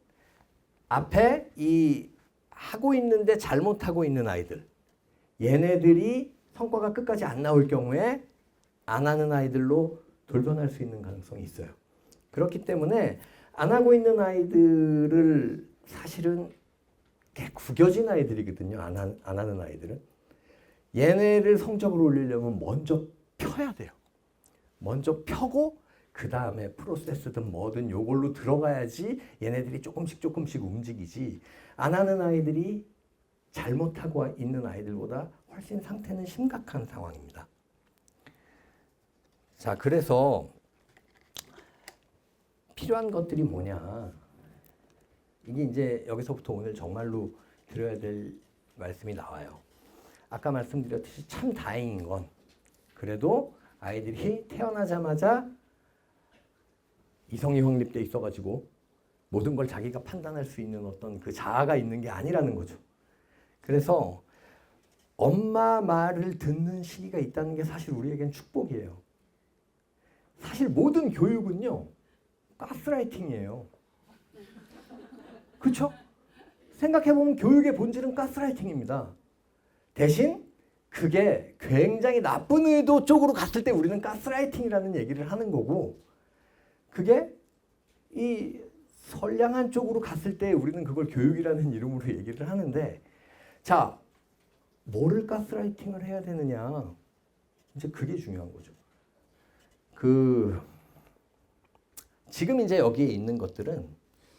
앞에 이 하고 있는데 잘못하고 있는 아이들 얘네들이 성과가 끝까지 안 나올 경우에 안 하는 아이들로 돌변할 수 있는 가능성이 있어요. 그렇기 때문에 안 하고 있는 아이들을 사실은 구겨진 아이들이거든요. 안 하는 아이들은. 얘네를 성적을 올리려면 먼저 펴야 돼요. 먼저 펴고 그 다음에 프로세스든 뭐든 요걸로 들어가야지 얘네들이 조금씩 움직이지. 안 하는 아이들이 잘못하고 있는 아이들보다 훨씬 상태는 심각한 상황입니다. 자, 그래서 필요한 것들이 뭐냐. 이게 이제 여기서부터 오늘 정말로 드려야 될 말씀이 나와요. 아까 말씀드렸듯이 참 다행인 건 그래도 아이들이 태어나자마자 이성이 확립돼 있어가지고 모든 걸 자기가 판단할 수 있는 어떤 그 자아가 있는 게 아니라는 거죠. 그래서 엄마 말을 듣는 시기가 있다는 게 사실 우리에겐 축복이에요. 사실 모든 교육은요. 가스라이팅이에요. 그렇죠? 생각해보면 교육의 본질은 가스라이팅입니다. 대신 그게 굉장히 나쁜 의도 쪽으로 갔을 때 우리는 가스라이팅이라는 얘기를 하는 거고 그게 이 선량한 쪽으로 갔을 때 우리는 그걸 교육이라는 이름으로 얘기를 하는데 자, 뭐를 가스라이팅을 해야 되느냐 이제 그게 중요한 거죠. 지금 이제 여기에 있는 것들은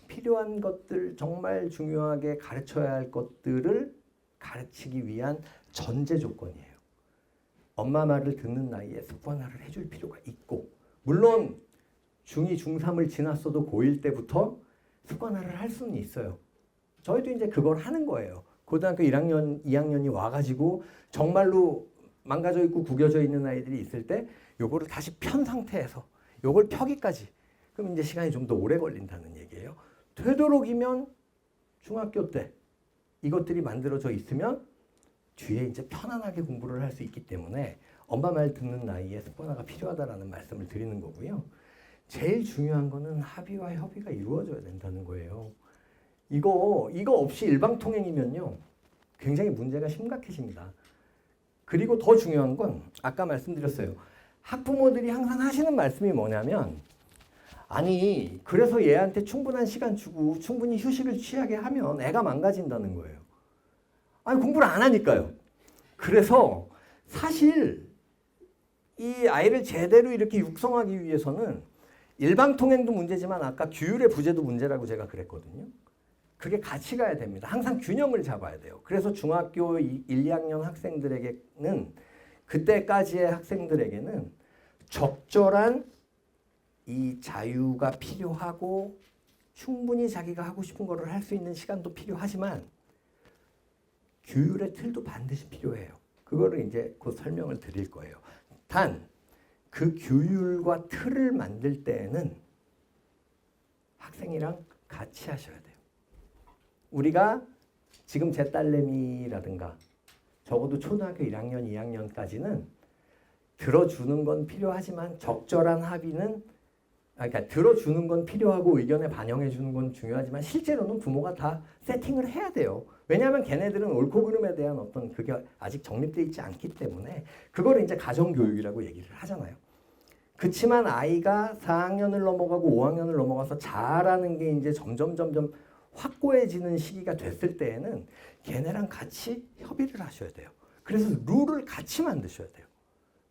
필요한 것들 정말 중요하게 가르쳐야 할 것들을 가르치기 위한 전제 조건이에요. 엄마 말을 듣는 나이에 습관화를 해줄 필요가 있고 물론 중2, 중3을 지났어도 고1 때부터 습관화를 할 수는 있어요. 저희도 이제 그걸 하는 거예요. 고등학교 1학년, 2학년이 와가지고 정말로 망가져 있고 구겨져 있는 아이들이 있을 때 요거를 다시 편 상태에서 요걸 펴기까지 그럼 이제 시간이 좀 더 오래 걸린다는 얘기예요. 되도록이면 중학교 때 이것들이 만들어져 있으면 뒤에 이제 편안하게 공부를 할 수 있기 때문에 엄마 말 듣는 나이에 습관화가 필요하다라는 말씀을 드리는 거고요. 제일 중요한 거는 합의와 협의가 이루어져야 된다는 거예요. 이거 없이 일방통행이면요. 굉장히 문제가 심각해집니다. 그리고 더 중요한 건 아까 말씀드렸어요. 학부모들이 항상 하시는 말씀이 뭐냐면 아니 그래서 얘한테 충분한 시간 주고 충분히 휴식을 취하게 하면 애가 망가진다는 거예요. 아니 공부를 안 하니까요. 그래서 사실 이 아이를 제대로 이렇게 육성하기 위해서는 일방통행도 문제지만 아까 규율의 부재도 문제라고 제가 그랬거든요. 그게 같이 가야 됩니다. 항상 균형을 잡아야 돼요. 그래서 중학교 1, 2학년 학생들에게는 그때까지의 학생들에게는 적절한 이 자유가 필요하고 충분히 자기가 하고 싶은 거를 할 수 있는 시간도 필요하지만 규율의 틀도 반드시 필요해요. 그거를 이제 곧 설명을 드릴 거예요. 단 그 규율과 틀을 만들 때에는 학생이랑 같이 하셔야 돼요. 우리가 지금 제 딸내미라든가 적어도 초등학교 1학년, 2학년까지는 들어주는 건 필요하지만 적절한 합의는 그러니까 들어주는 건 필요하고 의견에 반영해 주는 건 중요하지만 실제로는 부모가 다 세팅을 해야 돼요. 왜냐하면 걔네들은 옳고 그름에 대한 어떤 그게 아직 정립되어 있지 않기 때문에 그걸 이제 가정교육이라고 얘기를 하잖아요. 그렇지만 아이가 4학년을 넘어가고 5학년을 넘어가서 잘하는 게 이제 점점 확고해지는 시기가 됐을 때에는 걔네랑 같이 협의를 하셔야 돼요. 그래서 룰을 같이 만드셔야 돼요.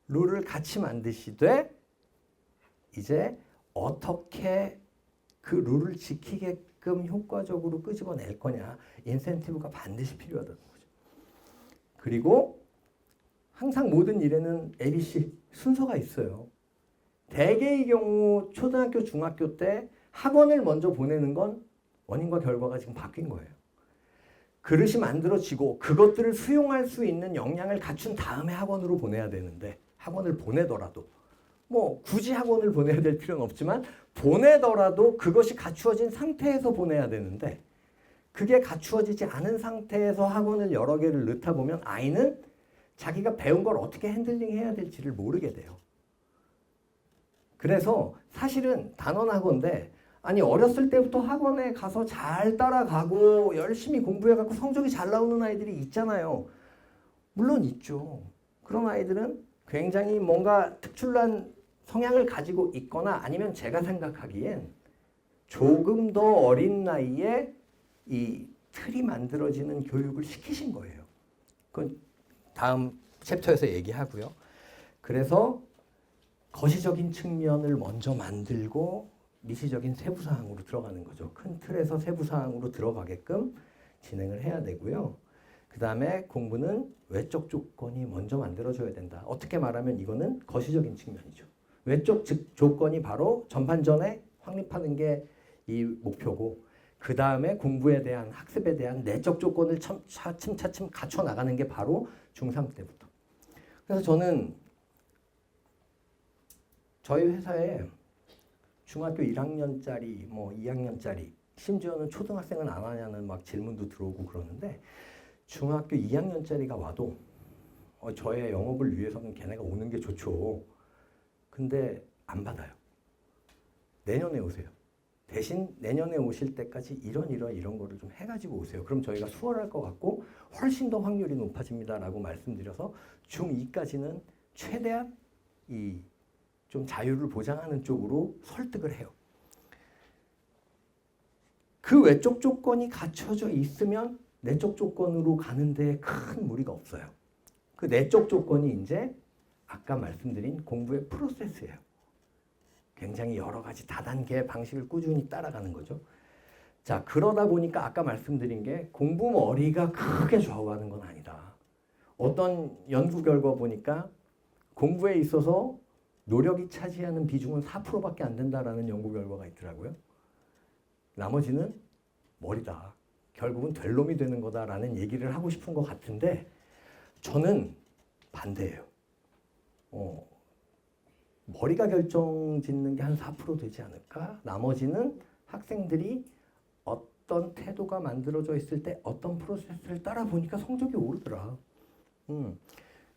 룰을 같이 만드시되 이제 어떻게 그 룰을 지키게끔 효과적으로 끄집어낼 거냐. 인센티브가 반드시 필요하다는 거죠. 그리고 항상 모든 일에는 ABC 순서가 있어요. 대개의 경우 초등학교, 중학교 때 학원을 먼저 보내는 건 원인과 결과가 지금 바뀐 거예요. 그릇이 만들어지고 그것들을 수용할 수 있는 역량을 갖춘 다음에 학원으로 보내야 되는데 학원을 보내더라도 뭐 굳이 학원을 보내야 될 필요는 없지만 보내더라도 그것이 갖추어진 상태에서 보내야 되는데 그게 갖추어지지 않은 상태에서 학원을 여러 개를 넣다 보면 아이는 자기가 배운 걸 어떻게 핸들링해야 될지를 모르게 돼요. 그래서 사실은 단언하건대 아니 어렸을 때부터 학원에 가서 잘 따라가고 열심히 공부해갖고 성적이 잘 나오는 아이들이 있잖아요. 물론 있죠. 그런 아이들은 굉장히 뭔가 특출난 성향을 가지고 있거나 아니면 제가 생각하기엔 조금 더 어린 나이에 이 틀이 만들어지는 교육을 시키신 거예요. 그건 다음 챕터에서 얘기하고요. 그래서 거시적인 측면을 먼저 만들고 미시적인 세부사항으로 들어가는 거죠. 큰 틀에서 세부사항으로 들어가게끔 진행을 해야 되고요. 그 다음에 공부는 외적 조건이 먼저 만들어져야 된다. 어떻게 말하면 이거는 거시적인 측면이죠. 외적 조건이 바로 전반전에 확립하는 게 이 목표고 그 다음에 공부에 대한 학습에 대한 내적 조건을 차츰 갖춰 나가는 게 바로 중3 때부터. 그래서 저는 저희 회사에 중학교 1학년짜리, 뭐 2학년짜리, 심지어는 초등학생은 안 하냐는 막 질문도 들어오고 그러는데 중학교 2학년짜리가 와도 저의 영업을 위해서는 걔네가 오는 게 좋죠. 근데 안 받아요. 내년에 오세요. 대신 내년에 오실 때까지 이런 거를 좀 해가지고 오세요. 그럼 저희가 수월할 것 같고 훨씬 더 확률이 높아집니다라고 말씀드려서 중2까지는 최대한 이 좀 자유를 보장하는 쪽으로 설득을 해요. 그 외적 조건이 갖춰져 있으면 내적 조건으로 가는데 큰 무리가 없어요. 그 내적 조건이 이제 아까 말씀드린 공부의 프로세스예요. 굉장히 여러 가지 다단계 방식을 꾸준히 따라가는 거죠. 자, 그러다 보니까 아까 말씀드린 게 공부 머리가 크게 좌우하는 건 아니다. 어떤 연구 결과 보니까 공부에 있어서 노력이 차지하는 비중은 4%밖에 안 된다라는 연구 결과가 있더라고요. 나머지는 머리다. 결국은 될 놈이 되는 거다라는 얘기를 하고 싶은 것 같은데 저는 반대예요. 머리가 결정짓는 게 한 4% 되지 않을까? 나머지는 학생들이 어떤 태도가 만들어져 있을 때 어떤 프로세스를 따라 보니까 성적이 오르더라.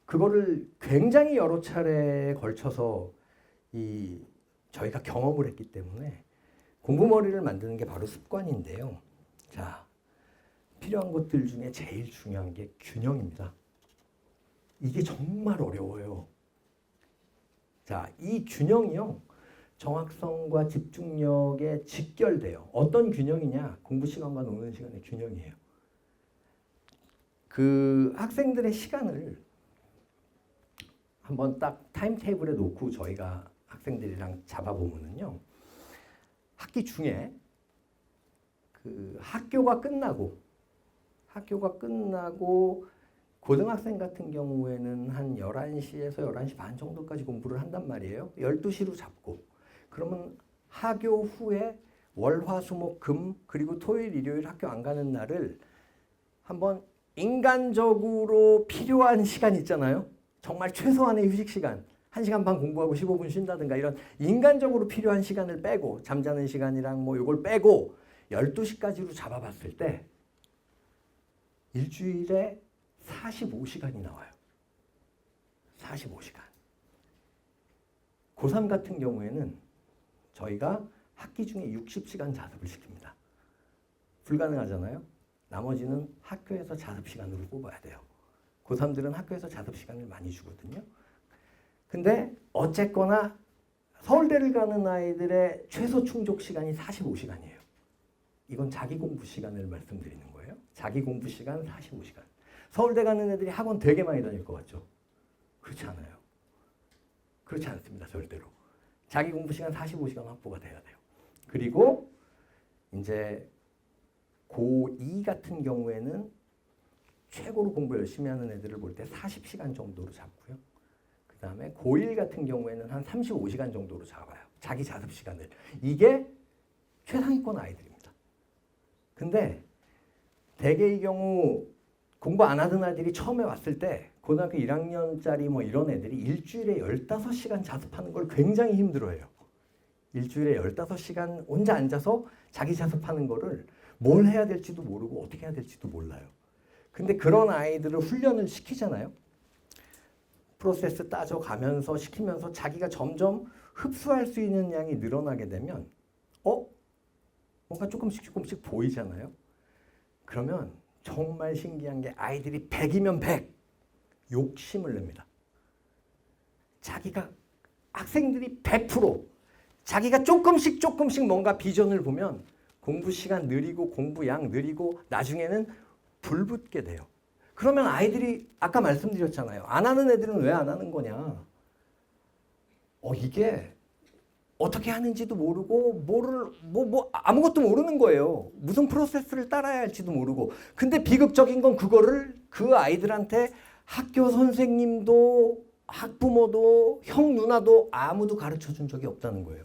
그거를 굉장히 여러 차례에 걸쳐서 저희가 경험을 했기 때문에 공부머리를 만드는 게 바로 습관인데요. 자, 필요한 것들 중에 제일 중요한 게 균형입니다. 이게 정말 어려워요. 자, 이 균형이요. 정확성과 집중력에 직결돼요. 어떤 균형이냐? 공부 시간과 노는 시간의 균형이에요. 그 학생들의 시간을 한번 딱 타임테이블에 놓고 저희가 학생들이랑 잡아보면은요. 학기 중에 그 학교가 끝나고 고등학생 같은 경우에는 한 11시에서 11시 반 정도까지 공부를 한단 말이에요. 12시로 잡고. 그러면 하교 후에 월, 화, 수, 목, 금 그리고 토요일, 일요일 학교 안 가는 날을 한번 인간적으로 필요한 시간 있잖아요. 정말 최소한의 휴식 시간. 1시간 반 공부하고 15분 쉰다든가 이런 인간적으로 필요한 시간을 빼고 잠자는 시간이랑 뭐 이걸 빼고 12시까지로 잡아봤을 때 일주일에 45시간이 나와요. 45시간. 고3 같은 경우에는 저희가 학기 중에 60시간 자습을 시킵니다. 불가능하잖아요. 나머지는 학교에서 자습 시간으로 뽑아야 돼요. 고3들은 학교에서 자습 시간을 많이 주거든요. 근데 어쨌거나 서울대를 가는 아이들의 최소 충족 시간이 45시간이에요. 이건 자기 공부 시간을 말씀드리는 거예요. 자기 공부 시간 45시간. 서울대 가는 애들이 학원 되게 많이 다닐 것 같죠? 그렇지 않아요. 그렇지 않습니다. 절대로. 자기 공부 시간 45시간 확보가 돼야 돼요. 그리고 이제 고2 같은 경우에는 최고로 공부 열심히 하는 애들을 볼 때 40시간 정도로 잡고요. 그 다음에 고1 같은 경우에는 한 35시간 정도로 잡아요. 자기 자습 시간을. 이게 최상위권 아이들입니다. 근데 대개의 경우 공부 안 하던 아이들이 처음에 왔을 때 고등학교 1학년짜리 뭐 이런 애들이 일주일에 15시간 자습하는 걸 굉장히 힘들어해요. 일주일에 15시간 혼자 앉아서 자기 자습하는 거를 뭘 해야 될지도 모르고 어떻게 해야 될지도 몰라요. 근데 그런 아이들을 훈련을 시키잖아요. 프로세스 따져가면서 시키면서 자기가 점점 흡수할 수 있는 양이 늘어나게 되면 뭔가 조금씩 보이잖아요. 그러면 정말 신기한 게 아이들이 100이면 100 욕심을 냅니다. 자기가 학생들이 100% 자기가 조금씩 뭔가 비전을 보면 공부 시간 느리고 공부 양 느리고 나중에는 불붙게 돼요. 그러면 아이들이 아까 말씀드렸잖아요. 안 하는 애들은 왜 안 하는 거냐. 이게 어떻게 하는지도 모르고 아무것도 모르는 거예요. 무슨 프로세스를 따라야 할지도 모르고. 근데 비극적인 건 그거를 그 아이들한테 학교 선생님도 학부모도 형 누나도 아무도 가르쳐 준 적이 없다는 거예요.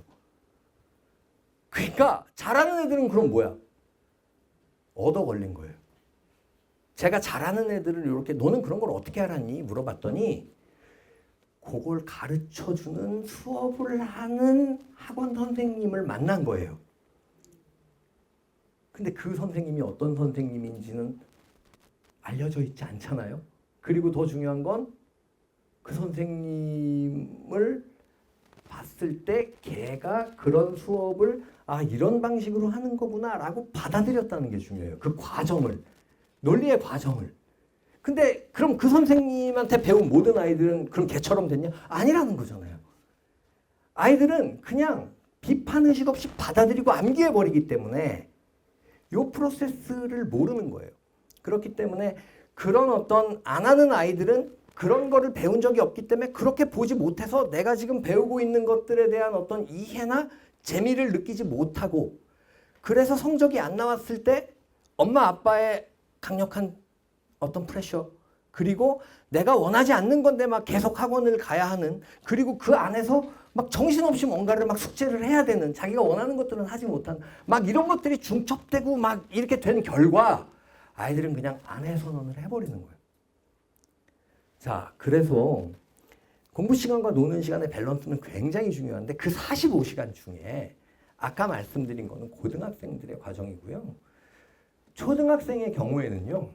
그러니까 잘하는 애들은 그럼 뭐야? 얻어 걸린 거예요. 제가 잘하는 애들을 이렇게 너는 그런 걸 어떻게 알았니? 물어봤더니 그걸 가르쳐주는 수업을 하는 학원 선생님을 만난 거예요. 근데 그 선생님이 어떤 선생님인지는 알려져 있지 않잖아요. 그리고 더 중요한 건 그 선생님을 봤을 때 걔가 그런 수업을 이런 방식으로 하는 거구나 라고 받아들였다는 게 중요해요. 그 과정을. 논리의 과정을. 근데 그럼 그 선생님한테 배운 모든 아이들은 그럼 걔처럼 됐냐? 아니라는 거잖아요. 아이들은 그냥 비판의식 없이 받아들이고 암기해버리기 때문에 이 프로세스를 모르는 거예요. 그렇기 때문에 그런 어떤 안 하는 아이들은 그런 거를 배운 적이 없기 때문에 그렇게 보지 못해서 내가 지금 배우고 있는 것들에 대한 어떤 이해나 재미를 느끼지 못하고 그래서 성적이 안 나왔을 때 엄마 아빠의 강력한 어떤 프레셔 그리고 내가 원하지 않는 건데 막 계속 학원을 가야 하는 그리고 그 안에서 막 정신없이 뭔가를 막 숙제를 해야 되는 자기가 원하는 것들은 하지 못한 막 이런 것들이 중첩되고 막 이렇게 된 결과 아이들은 그냥 안해 선언을 해버리는 거예요. 자, 그래서 공부 시간과 노는 시간의 밸런스는 굉장히 중요한데 그 45시간 중에 아까 말씀드린 거는 고등학생들의 과정이고요. 초등학생의 경우에는요.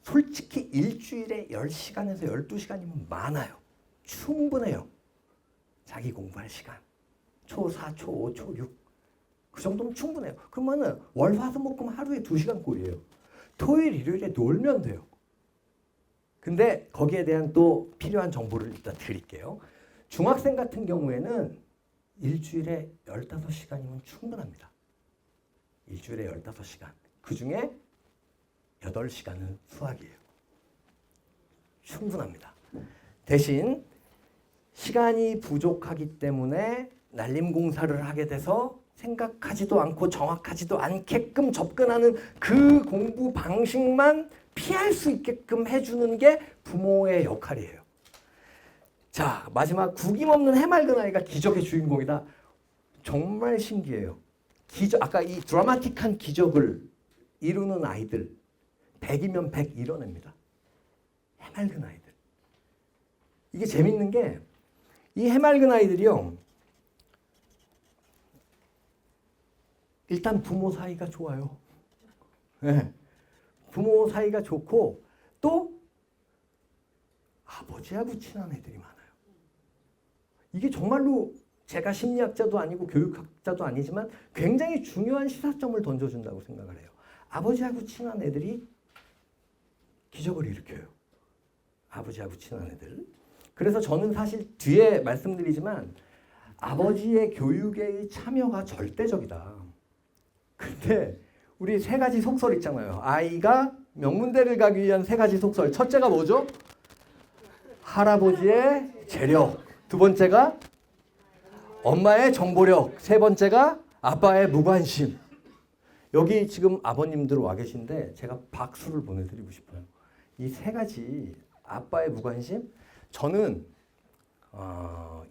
솔직히 일주일에 10시간에서 12시간이면 많아요. 충분해요. 자기 공부할 시간. 초4, 초5, 초6. 그 정도면 충분해요. 그러면은 월, 화, 수, 목, 금 하루에 2시간 꼴이에요. 토요일, 일요일에 놀면 돼요. 근데 거기에 대한 또 필요한 정보를 일단 드릴게요. 중학생 같은 경우에는 일주일에 15시간이면 충분합니다. 일주일에 15시간. 그 중에 8시간은 수학이에요. 충분합니다. 대신 시간이 부족하기 때문에 날림공사를 하게 돼서 생각하지도 않고 정확하지도 않게끔 접근하는 그 공부 방식만 피할 수 있게끔 해주는 게 부모의 역할이에요. 자, 마지막 구김없는 해맑은 아이가 기적의 주인공이다. 정말 신기해요. 아까 이 드라마틱한 기적을 이루는 아이들 100이면 100 이뤄냅니다. 해맑은 아이들. 이게 재밌는 게 이 해맑은 아이들이요. 일단 부모 사이가 좋아요. 네. 부모 사이가 좋고 또 아버지하고 친한 애들이 많아요. 이게 정말로 제가 심리학자도 아니고 교육학자도 아니지만 굉장히 중요한 시사점을 던져준다고 생각을 해요. 아버지하고 친한 애들이 기적을 일으켜요. 아버지하고 친한 애들. 그래서 저는 사실 뒤에 말씀드리지만 아버지의 교육에 참여가 절대적이다. 근데 우리 세 가지 속설 있잖아요. 아이가 명문대를 가기 위한 세 가지 속설. 첫째가 뭐죠? 할아버지의 재력. 두 번째가 엄마의 정보력. 세 번째가 아빠의 무관심. 여기 지금 아버님들 와 계신데 제가 박수를 보내드리고 싶어요. 이 세 가지 아빠의 무관심. 저는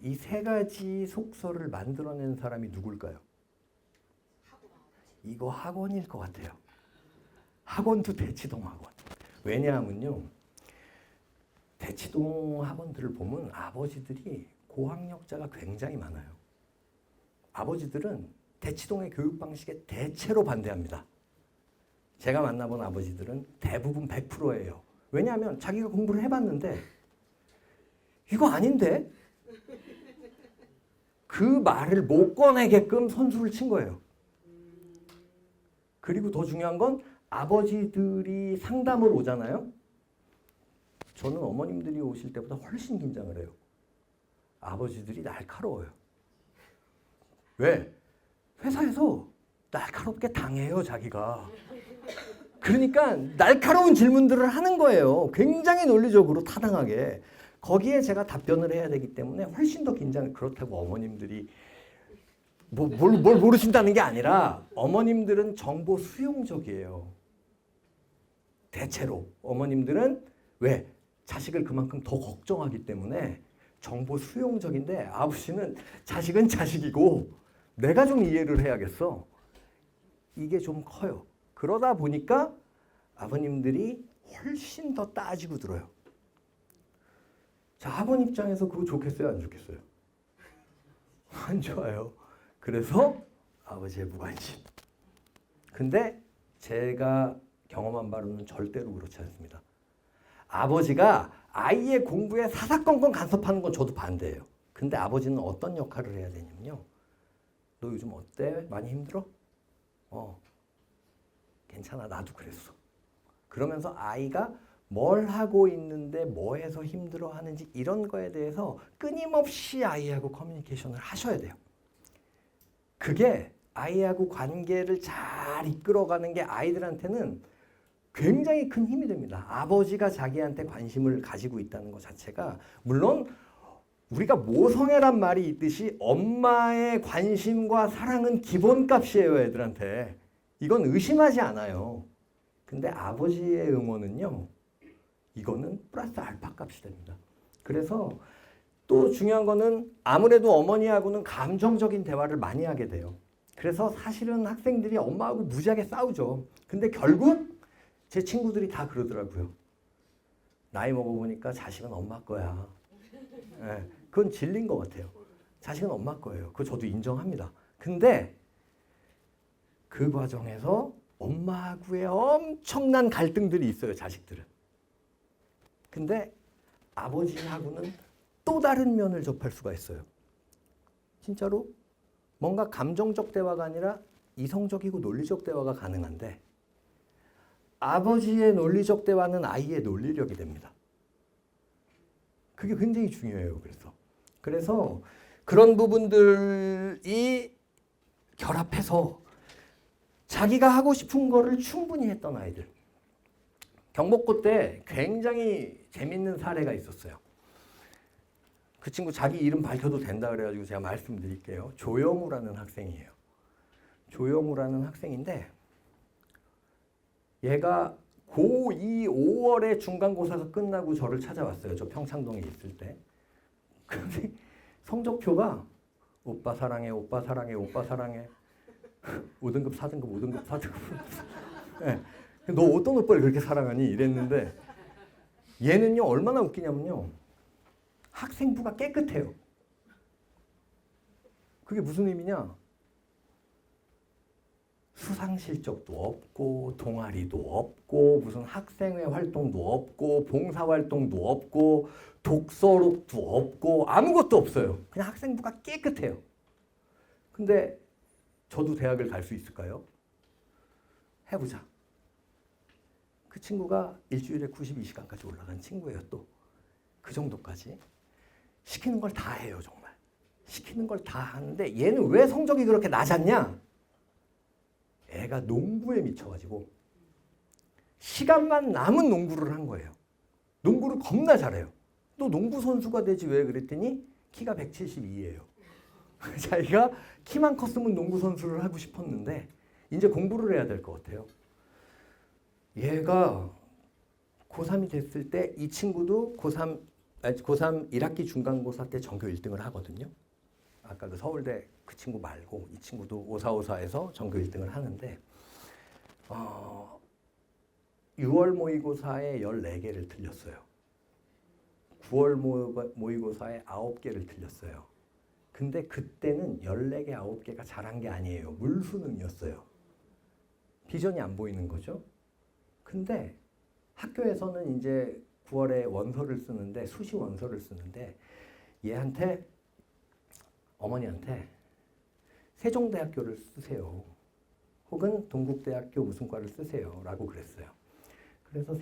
이 세 가지 속설을 만들어낸 사람이 누굴까요? 이거 학원일 것 같아요. 학원도 대치동 학원. 왜냐하면요. 대치동 학원들을 보면 아버지들이 고학력자가 굉장히 많아요. 아버지들은 대치동의 교육 방식에 대체로 반대합니다. 제가 만나본 아버지들은 대부분 100%예요. 왜냐하면 자기가 공부를 해봤는데 이거 아닌데? 그 말을 못 꺼내게끔 선수를 친 거예요. 그리고 더 중요한 건 아버지들이 상담을 오잖아요. 저는 어머님들이 오실 때보다 훨씬 긴장을 해요. 아버지들이 날카로워요. 왜? 회사에서 날카롭게 당해요, 자기가. 그러니까 날카로운 질문들을 하는 거예요. 굉장히 논리적으로 타당하게. 거기에 제가 답변을 해야 되기 때문에 훨씬 더 긴장. 그렇다고 어머님들이 뭘 모르신다는 게 아니라 어머님들은 정보 수용적이에요. 대체로 어머님들은 왜? 자식을 그만큼 더 걱정하기 때문에 정보 수용적인데 아버지는 자식은 자식이고 내가 좀 이해를 해야겠어. 이게 좀 커요. 그러다 보니까 아버님들이 훨씬 더 따지고 들어요. 자, 학원 입장에서 그거 좋겠어요? 안 좋겠어요? 안 좋아요. 그래서 아버지의 무관심. 근데 제가 경험한 바로는 절대로 그렇지 않습니다. 아버지가 아이의 공부에 사사건건 간섭하는 건 저도 반대예요. 근데 아버지는 어떤 역할을 해야 되냐면요. 너 요즘 어때? 많이 힘들어? 괜찮아. 나도 그랬어. 그러면서 아이가 뭘 하고 있는데 뭐 해서 힘들어 하는지 이런 거에 대해서 끊임없이 아이하고 커뮤니케이션을 하셔야 돼요. 그게 아이하고 관계를 잘 이끌어가는 게 아이들한테는 굉장히 큰 힘이 됩니다. 아버지가 자기한테 관심을 가지고 있다는 것 자체가 물론 우리가 모성애란 말이 있듯이 엄마의 관심과 사랑은 기본값이에요, 애들한테. 이건 의심하지 않아요. 근데 아버지의 응원은요. 이거는 플러스 알파 값이 됩니다. 그래서 또 중요한 거는 아무래도 어머니하고는 감정적인 대화를 많이 하게 돼요. 그래서 사실은 학생들이 엄마하고 무지하게 싸우죠. 근데 결국 제 친구들이 다 그러더라고요. 나이 먹어보니까 자식은 엄마 거야. 네, 그건 진리인 것 같아요. 자식은 엄마 거예요. 그거 저도 인정합니다. 근데 그 과정에서 엄마하고의 엄청난 갈등들이 있어요, 자식들은. 근데 아버지하고는 또 다른 면을 접할 수가 있어요. 진짜로 뭔가 감정적 대화가 아니라 이성적이고 논리적 대화가 가능한데 아버지의 논리적 대화는 아이의 논리력이 됩니다. 그게 굉장히 중요해요. 그래서 그런 부분들이 결합해서 자기가 하고 싶은 거를 충분히 했던 아이들. 경복고 때 굉장히 재밌는 사례가 있었어요. 그 친구 자기 이름 밝혀도 된다 그래가지고 제가 말씀드릴게요. 조영우라는 학생이에요. 조영우라는 학생인데 얘가 고2 5월에 중간고사가 끝나고 저를 찾아왔어요. 저 평창동에 있을 때. 근데 성적표가 오빠 사랑해, 오빠 사랑해, 오빠 사랑해. 5등급, 4등급, 5등급, 4등급. 네. 너 어떤 오빠를 그렇게 사랑하니? 이랬는데 얘는요 얼마나 웃기냐면요. 학생부가 깨끗해요. 그게 무슨 의미냐? 수상 실적도 없고 동아리도 없고 무슨 학생회 활동도 없고 봉사 활동도 없고 독서록도 없고 아무것도 없어요. 그냥 학생부가 깨끗해요. 근데 저도 대학을 갈 수 있을까요? 해보자. 그 친구가 일주일에 92시간까지 올라간 친구예요. 또 그 정도까지 시키는 걸 다 해요. 정말 시키는 걸 다 하는데 얘는 왜 성적이 그렇게 낮았냐? 애가 농구에 미쳐가지고 시간만 남은 농구를 한 거예요. 농구를 겁나 잘해요. 너 농구 선수가 되지 왜? 그랬더니 키가 172예요. 자기가 키만 컸으면 농구 선수를 하고 싶었는데 이제 공부를 해야 될 것 같아요. 얘가 고3이 됐을 때 이 친구도 고3 1학기 중간고사 때 전교 1등을 하거든요. 아까 그 서울대 그 친구 말고 이 친구도 5454에서 전교 1등을 하는데 6월 모의고사에 14개를 틀렸어요. 9월 모의고사에 9개를 틀렸어요. 근데 그때는 14개, 9개가 잘한 게 아니에요. 물수능이었어요. 비전이 안 보이는 거죠. 근데 학교에서는 이제 9월에 원서를 쓰는데 수시 원서를 쓰는데 얘한테 어머니한테 세종대학교를 쓰세요. 혹은 동국대학교 무슨 과를 쓰세요. 라고 그랬어요. 그래서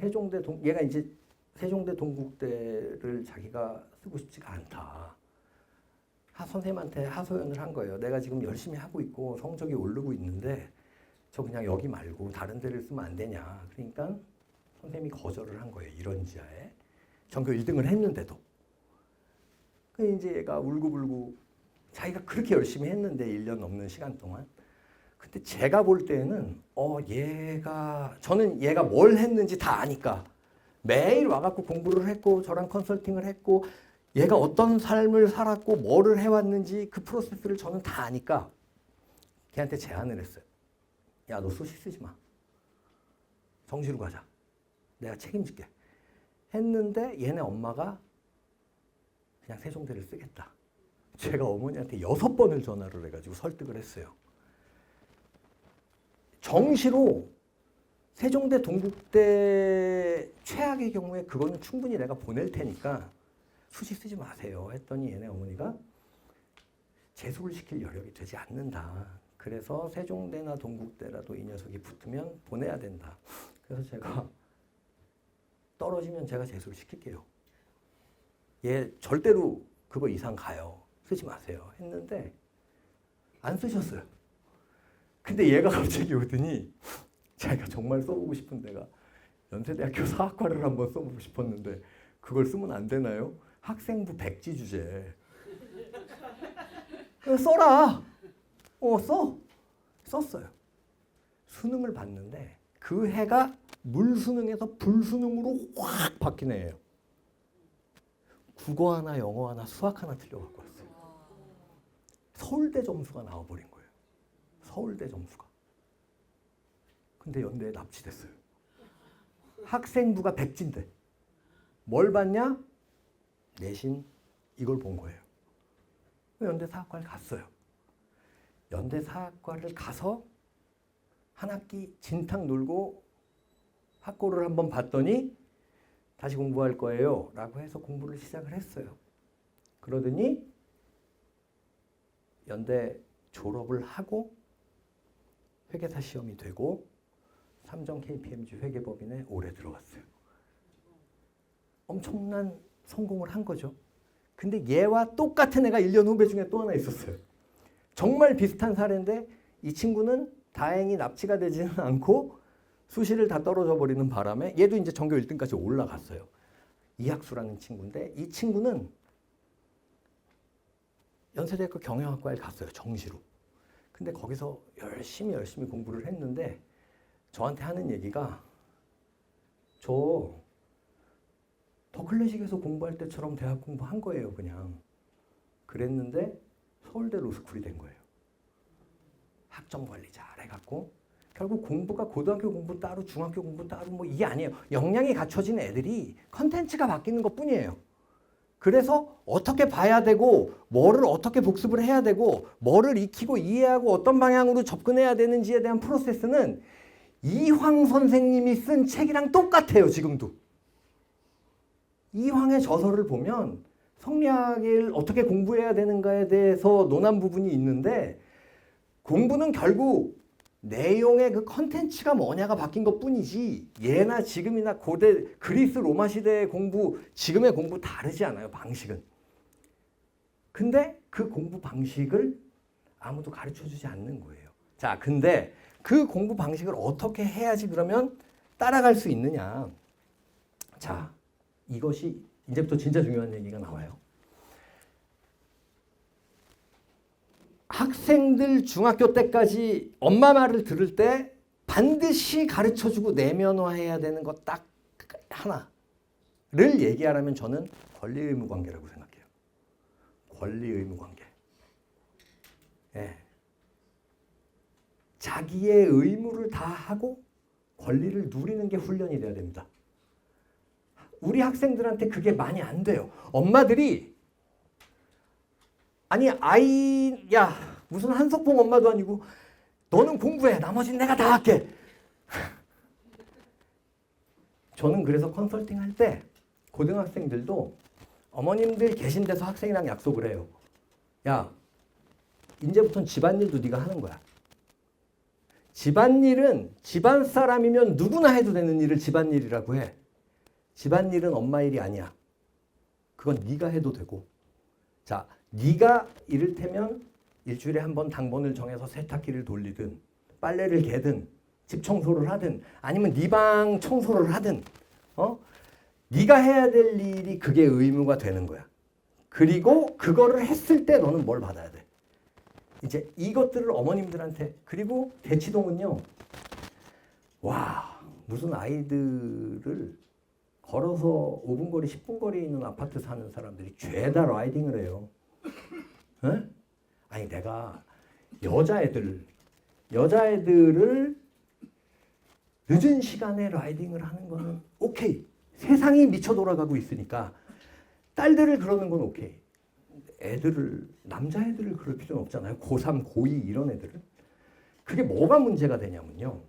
얘가 이제 세종대 동국대를 자기가 쓰고 싶지가 않다. 선생님한테 하소연을 한 거예요. 내가 지금 열심히 하고 있고 성적이 오르고 있는데 저 그냥 여기 말고 다른 데를 쓰면 안 되냐. 그러니까 선생님이 거절을 한 거예요. 이런 지하에. 전교 1등을 했는데도. 그 이제 얘가 울고불고 자기가 그렇게 열심히 했는데 1년 넘는 시간 동안. 근데 제가 볼 때는 저는 얘가 뭘 했는지 다 아니까 매일 와갖고 공부를 했고 저랑 컨설팅을 했고 얘가 어떤 삶을 살았고 뭐를 해왔는지 그 프로세스를 저는 다 아니까 걔한테 제안을 했어요. 야, 너 수시 쓰지 마. 정시로 가자. 내가 책임질게. 했는데 얘네 엄마가 그냥 세종대를 쓰겠다. 제가 어머니한테 6번을 전화를 해가지고 설득을 했어요. 정시로 세종대 동국대 최악의 경우에 그거는 충분히 내가 보낼 테니까 수시 쓰지 마세요. 했더니 얘네 어머니가 재수를 시킬 여력이 되지 않는다. 그래서 세종대나 동국대라도 이 녀석이 붙으면 보내야 된다. 그래서 제가 떨어지면 제가 재수를 시킬게요. 얘 절대로 그거 이상 가요. 쓰지 마세요. 했는데 안 쓰셨어요. 근데 얘가 갑자기 오더니 자기가 정말 써보고 싶은 데가 연세대학교 사학과를 한번 써보고 싶었는데 그걸 쓰면 안 되나요? 학생부 백지 주제. 써라. 썼어요. 수능을 봤는데 그 해가 물수능에서 불수능으로 확 바뀐 애예요. 국어 하나, 영어 하나, 수학 하나 틀려갖고 왔어요. 서울대 점수가 나와버린 거예요. 서울대 점수가. 근데 연대에 납치됐어요. 학생부가 백지인데 뭘 봤냐? 내신 이걸 본 거예요. 연대 사학과를 갔어요. 연대 사학과를 가서 한 학기 진탕 놀고 학고를 한번 봤더니 다시 공부할 거예요 라고 해서 공부를 시작을 했어요. 그러더니 연대 졸업을 하고 회계사 시험이 되고 삼정 KPMG 회계법인에 오래 들어갔어요. 엄청난 성공을 한 거죠. 근데 얘와 똑같은 애가 1년 후배 중에 또 하나 있었어요. 정말 비슷한 사례인데 이 친구는 다행히 납치가 되지는 않고 수시를 다 떨어져 버리는 바람에 얘도 이제 전교 1등까지 올라갔어요. 이학수라는 친구인데 이 친구는 연세대학교 경영학과에 갔어요. 정시로. 근데 거기서 열심히 공부를 했는데 저한테 하는 얘기가 저 더 클래식에서 공부할 때처럼 대학 공부한 거예요. 그냥. 그랬는데 서울대 로스쿨이 된 거예요. 학점 관리 잘 해갖고. 결국 공부가 고등학교 공부 따로 중학교 공부 따로 뭐 이게 아니에요. 역량이 갖춰진 애들이 컨텐츠가 바뀌는 것뿐이에요. 그래서 어떻게 봐야 되고 뭐를 어떻게 복습을 해야 되고 뭐를 익히고 이해하고 어떤 방향으로 접근해야 되는지에 대한 프로세스는 이황 선생님이 쓴 책이랑 똑같아요. 지금도. 이황의 저서를 보면 성리학을 어떻게 공부해야 되는가에 대해서 논한 부분이 있는데 공부는 결국 내용의 그 컨텐츠가 뭐냐가 바뀐 것뿐이지 예나 지금이나 고대 그리스 로마 시대의 공부 지금의 공부 다르지 않아요. 방식은. 근데 그 공부 방식을 아무도 가르쳐주지 않는 거예요. 자, 근데 그 공부 방식을 어떻게 해야지 그러면 따라갈 수 있느냐. 자, 이것이 이제부터 진짜 중요한 얘기가 나와요. 학생들 중학교 때까지 엄마 말을 들을 때 반드시 가르쳐주고 내면화해야 되는 것 딱 하나를 얘기하라면 저는 권리의무관계라고 생각해요. 권리의무관계. 예. 자기의 의무를 다 하고 권리를 누리는 게 훈련이 돼야 됩니다. 우리 학생들한테 그게 많이 안 돼요. 엄마들이 아니 야 무슨 한석봉 엄마도 아니고 너는 공부해 나머지는 내가 다 할게. 저는 그래서 컨설팅 할 때 고등학생들도 어머님들 계신 데서 학생이랑 약속을 해요. 야 이제부터는 집안일도 네가 하는 거야. 집안일은 집안 사람이면 누구나 해도 되는 일을 집안일이라고 해. 집안일은 엄마 일이 아니야. 그건 네가 해도 되고. 자, 네가 이를테면 일주일에 한 번 당번을 정해서 세탁기를 돌리든 빨래를 개든 집 청소를 하든 아니면 네 방 청소를 하든 네가 해야 될 일이 그게 의무가 되는 거야. 그리고 그거를 했을 때 너는 뭘 받아야 돼. 이제 이것들을 어머님들한테 그리고 대치동은요. 와 무슨 아이들을 걸어서 5분 거리 10분 거리에 있는 아파트 사는 사람들이 죄다 라이딩을 해요. 에? 아니 내가 여자애들을 늦은 시간에 라이딩을 하는 거는 오케이. 세상이 미쳐 돌아가고 있으니까 딸들을 그러는 건 오케이. 남자애들을 그럴 필요는 없잖아요. 고3, 고2 이런 애들은. 그게 뭐가 문제가 되냐면요.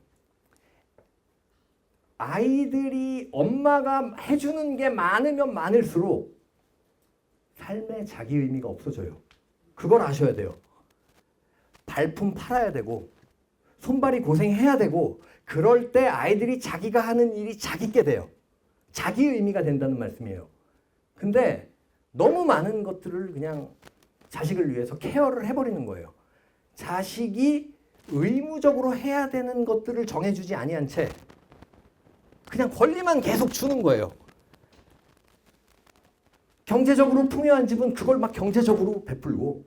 아이들이 엄마가 해주는 게 많으면 많을수록 삶의 자기 의미가 없어져요. 그걸 아셔야 돼요. 발품 팔아야 되고 손발이 고생해야 되고 그럴 때 아이들이 자기가 하는 일이 자기께 돼요. 자기 의미가 된다는 말씀이에요. 근데 너무 많은 것들을 그냥 자식을 위해서 케어를 해버리는 거예요. 자식이 의무적으로 해야 되는 것들을 정해주지 아니한 채 그냥 권리만 계속 주는 거예요. 경제적으로 풍요한 집은 그걸 막 경제적으로 베풀고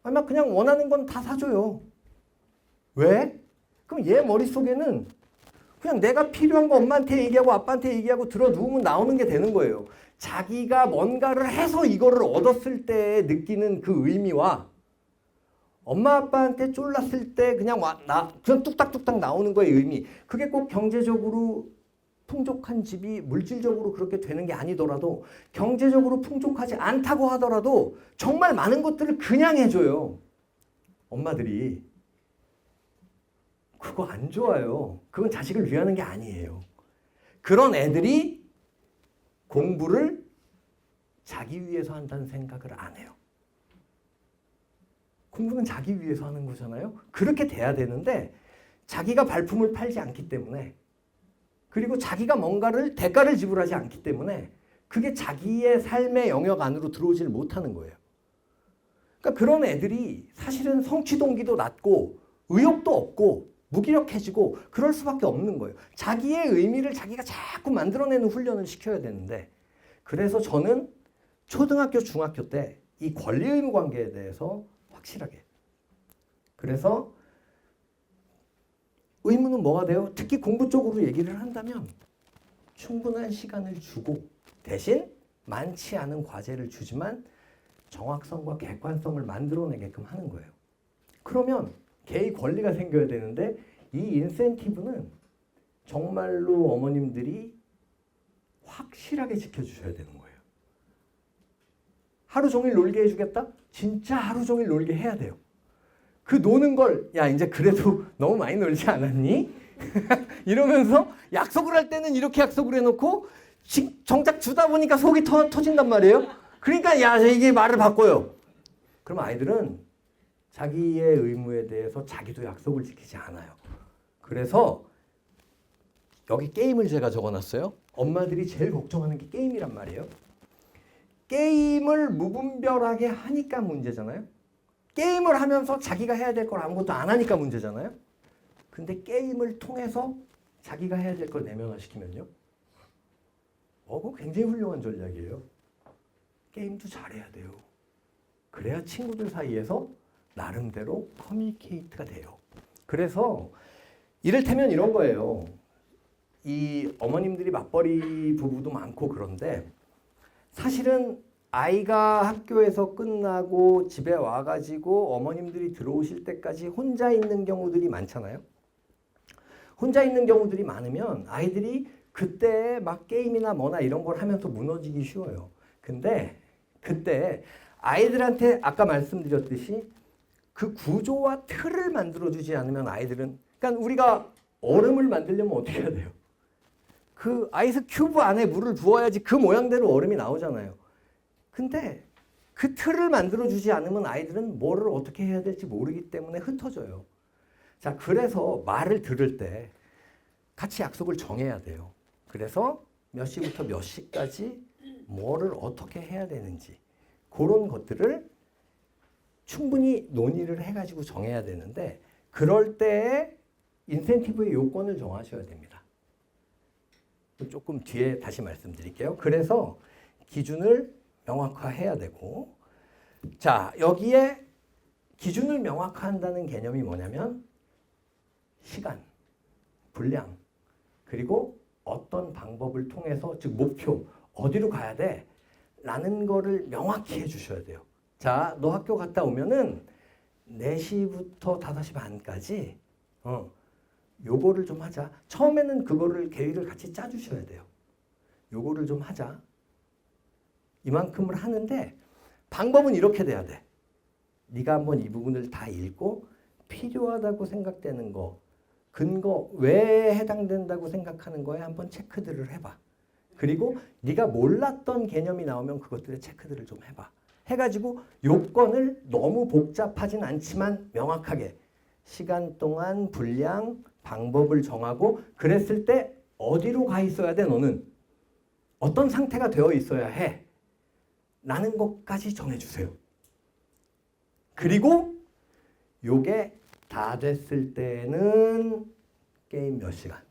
막 그냥 원하는 건 다 사줘요. 왜? 그럼 얘 머릿속에는 그냥 내가 필요한 거 엄마한테 얘기하고 아빠한테 얘기하고 들어 누우면 나오는 게 되는 거예요. 자기가 뭔가를 해서 이거를 얻었을 때 느끼는 그 의미와 엄마 아빠한테 쫄랐을 때 그냥 뚝딱뚝딱 나오는 거의 의미. 그게 꼭 경제적으로 풍족한 집이 물질적으로 그렇게 되는 게 아니더라도 경제적으로 풍족하지 않다고 하더라도 정말 많은 것들을 그냥 해줘요. 엄마들이. 그거 안 좋아요. 그건 자식을 위하는 게 아니에요. 그런 애들이 공부를 자기 위해서 한다는 생각을 안 해요. 공부는 자기 위해서 하는 거잖아요. 그렇게 돼야 되는데 자기가 발품을 팔지 않기 때문에 그리고 자기가 뭔가를 대가를 지불하지 않기 때문에 그게 자기의 삶의 영역 안으로 들어오지를 못하는 거예요. 그러니까 그런 애들이 사실은 성취 동기도 낮고 의욕도 없고 무기력해지고 그럴 수밖에 없는 거예요. 자기의 의미를 자기가 자꾸 만들어내는 훈련을 시켜야 되는데 그래서 저는 초등학교, 중학교 때 이 권리-의무 관계에 대해서 확실하게 그래서 의무는 뭐가 돼요? 특히 공부 쪽으로 얘기를 한다면 충분한 시간을 주고 대신 많지 않은 과제를 주지만 정확성과 객관성을 만들어내게끔 하는 거예요. 그러면 개의 권리가 생겨야 되는데 이 인센티브는 정말로 어머님들이 확실하게 지켜주셔야 되는 거예요. 하루 종일 놀게 해주겠다? 진짜 하루 종일 놀게 해야 돼요. 그 노는 걸, 야, 이제 그래도 너무 많이 놀지 않았니? 이러면서 약속을 할 때는 이렇게 약속을 해놓고 정작 주다 보니까 속이 터진단 말이에요. 그러니까 야, 이게 말을 바꿔요. 그럼 아이들은 자기의 의무에 대해서 자기도 약속을 지키지 않아요. 그래서 여기 게임을 제가 적어놨어요. 엄마들이 제일 걱정하는 게 게임이란 말이에요. 게임을 무분별하게 하니까 문제잖아요. 게임을 하면서 자기가 해야 될 걸 아무것도 안 하니까 문제잖아요. 근데 게임을 통해서 자기가 해야 될 걸 내면화시키면요. 그거 굉장히 훌륭한 전략이에요. 게임도 잘해야 돼요. 그래야 친구들 사이에서 나름대로 커뮤니케이트가 돼요. 그래서 이를테면 이런 거예요. 이 어머님들이 맞벌이 부부도 많고 그런데 사실은 아이가 학교에서 끝나고 집에 와가지고 어머님들이 들어오실 때까지 혼자 있는 경우들이 많잖아요. 혼자 있는 경우들이 많으면 아이들이 그때 막 게임이나 뭐나 이런 걸 하면서 무너지기 쉬워요. 근데 그때 아이들한테 아까 말씀드렸듯이 그 구조와 틀을 만들어주지 않으면 아이들은, 그러니까 우리가 얼음을 만들려면 어떻게 해야 돼요? 그 아이스 큐브 안에 물을 부어야지 그 모양대로 얼음이 나오잖아요. 근데 그 틀을 만들어주지 않으면 아이들은 뭐를 어떻게 해야 될지 모르기 때문에 흩어져요. 자, 그래서 말을 들을 때 같이 약속을 정해야 돼요. 그래서 몇 시부터 몇 시까지 뭐를 어떻게 해야 되는지 그런 것들을 충분히 논의를 해가지고 정해야 되는데 그럴 때 인센티브의 요건을 정하셔야 됩니다. 조금 뒤에 다시 말씀드릴게요. 그래서 기준을 명확화해야 되고, 자, 여기에 기준을 명확화한다는 개념이 뭐냐면 시간, 분량, 그리고 어떤 방법을 통해서, 즉 목표, 어디로 가야 돼? 라는 거를 명확히 해주셔야 돼요. 자, 너 학교 갔다 오면은 4시부터 5시 반까지 요거를 좀 하자. 처음에는 그거를 계획을 같이 짜주셔야 돼요. 요거를 좀 하자. 이만큼을 하는데 방법은 이렇게 돼야 돼. 네가 한번 이 부분을 다 읽고 필요하다고 생각되는 거, 근거, 왜 해당된다고 생각하는 거에 한번 체크들을 해봐. 그리고 네가 몰랐던 개념이 나오면 그것들의 체크들을 좀 해봐. 해가지고 요건을 너무 복잡하진 않지만 명확하게 시간 동안 분량, 방법을 정하고 그랬을 때 어디로 가 있어야 돼 너는? 어떤 상태가 되어 있어야 해? 라는 것까지 정해주세요. 그리고 요게 다 됐을 때는 게임 몇 시간.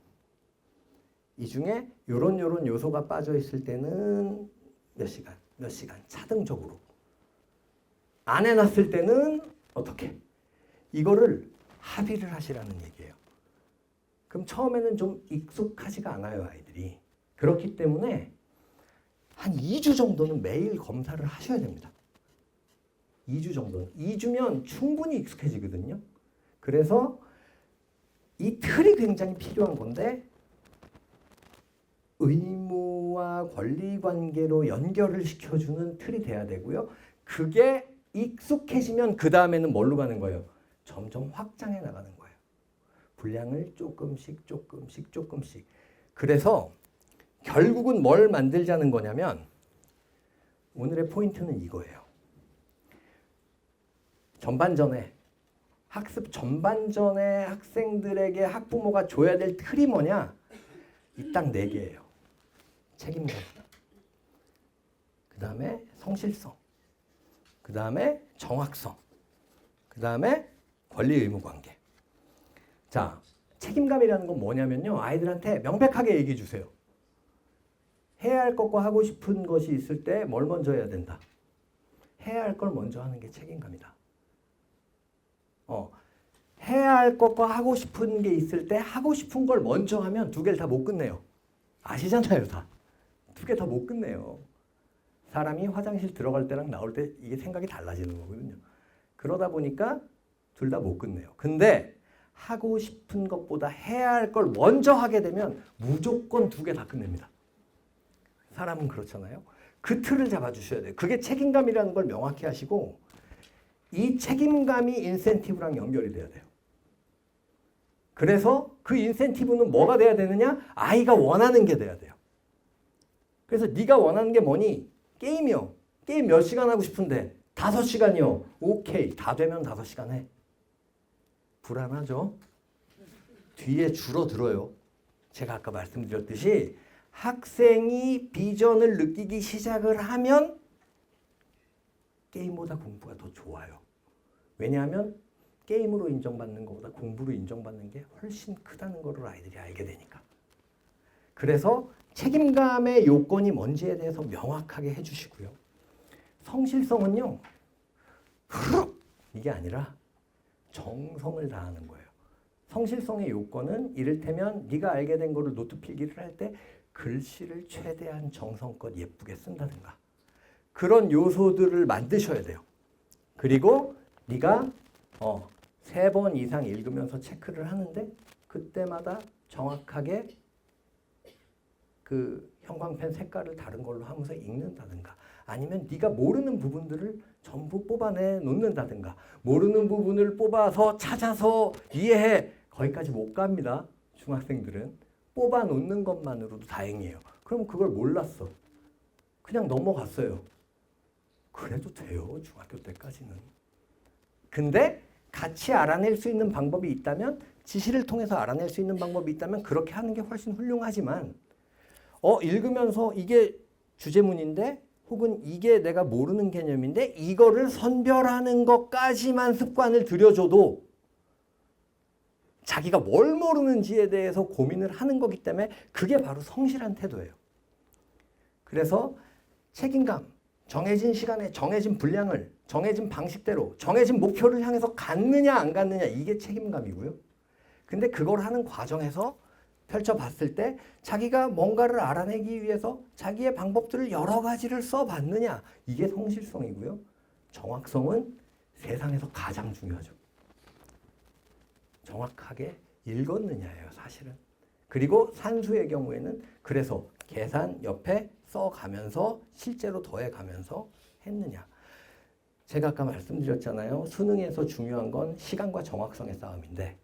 이 중에 요런 요소가 빠져 있을 때는 몇 시간 차등적으로. 안 해놨을 때는 어떻게? 이거를 합의를 하시라는 얘기예요. 그럼 처음에는 좀 익숙하지가 않아요, 아이들이. 그렇기 때문에 한 2주 정도는 매일 검사를 하셔야 됩니다. 2주 정도는. 2주면 충분히 익숙해지거든요. 그래서 이 틀이 굉장히 필요한 건데 의무와 권리관계로 연결을 시켜주는 틀이 돼야 되고요. 그게 익숙해지면 그 다음에는 뭘로 가는 거예요? 점점 확장해 나가는 거예요. 분량을 조금씩. 그래서 결국은 뭘 만들자는 거냐면 오늘의 포인트는 이거예요. 학습 전반전에 학생들에게 학부모가 줘야 될 틀이 뭐냐? 이 딱 4개예요. 책임감, 그 다음에 성실성, 그 다음에 정확성, 그 다음에 권리 의무 관계. 자, 책임감이라는 건 뭐냐면요. 아이들한테 명백하게 얘기해 주세요. 해야 할 것과 하고 싶은 것이 있을 때 뭘 먼저 해야 된다. 해야 할 걸 먼저 하는 게 책임감이다. 해야 할 것과 하고 싶은 게 있을 때 하고 싶은 걸 먼저 하면 2개를 다 못 끝내요. 아시잖아요, 다. 2개 다 못 끝내요. 사람이 화장실 들어갈 때랑 나올 때 이게 생각이 달라지는 거거든요. 그러다 보니까 둘 다 못 끝내요. 근데 하고 싶은 것보다 해야 할 걸 먼저 하게 되면 무조건 2개 다 끝냅니다. 사람은 그렇잖아요. 그 틀을 잡아주셔야 돼요. 그게 책임감이라는 걸 명확히 하시고 이 책임감이 인센티브랑 연결이 돼야 돼요. 그래서 그 인센티브는 뭐가 돼야 되느냐? 아이가 원하는 게 돼야 돼요. 그래서 네가 원하는 게 뭐니? 게임이요. 게임 몇 시간 하고 싶은데 5시간이요. 오케이. 다 되면 5시간 해. 불안하죠? 뒤에 줄어들어요. 제가 아까 말씀드렸듯이 학생이 비전을 느끼기 시작을 하면 게임보다 공부가 더 좋아요. 왜냐하면 게임으로 인정받는 것보다 공부로 인정받는 게 훨씬 크다는 것을 아이들이 알게 되니까. 그래서 책임감의 요건이 뭔지에 대해서 명확하게 해주시고요. 성실성은요. 이게 아니라 정성을 다하는 거예요. 성실성의 요건은 이를테면 네가 알게 된 거를 노트 필기를 할 때 글씨를 최대한 정성껏 예쁘게 쓴다든가 그런 요소들을 만드셔야 돼요. 그리고 네가 3번 이상 읽으면서 체크를 하는데 그때마다 정확하게 그 형광펜 색깔을 다른 걸로 하면서 읽는다든가 아니면 네가 모르는 부분들을 전부 뽑아내 놓는다든가 모르는 부분을 뽑아서 찾아서 이해해. 거기까지 못 갑니다. 중학생들은. 뽑아 놓는 것만으로도 다행이에요. 그럼 그걸 몰랐어. 그냥 넘어갔어요. 그래도 돼요. 중학교 때까지는. 근데 같이 알아낼 수 있는 방법이 있다면 지시를 통해서 알아낼 수 있는 방법이 있다면 그렇게 하는 게 훨씬 훌륭하지만 읽으면서 이게 주제문인데 혹은 이게 내가 모르는 개념인데 이거를 선별하는 것까지만 습관을 들여줘도 자기가 뭘 모르는지에 대해서 고민을 하는 거기 때문에 그게 바로 성실한 태도예요. 그래서 책임감, 정해진 시간에 정해진 분량을 정해진 방식대로 정해진 목표를 향해서 갔느냐 안 갔느냐 이게 책임감이고요. 근데 그걸 하는 과정에서 펼쳐봤을 때 자기가 뭔가를 알아내기 위해서 자기의 방법들을 여러 가지를 써봤느냐 이게 성실성이고요. 정확성은 세상에서 가장 중요하죠. 정확하게 읽었느냐예요, 사실은. 그리고 산수의 경우에는 그래서 계산 옆에 써가면서 실제로 더해가면서 했느냐. 제가 아까 말씀드렸잖아요. 수능에서 중요한 건 시간과 정확성의 싸움인데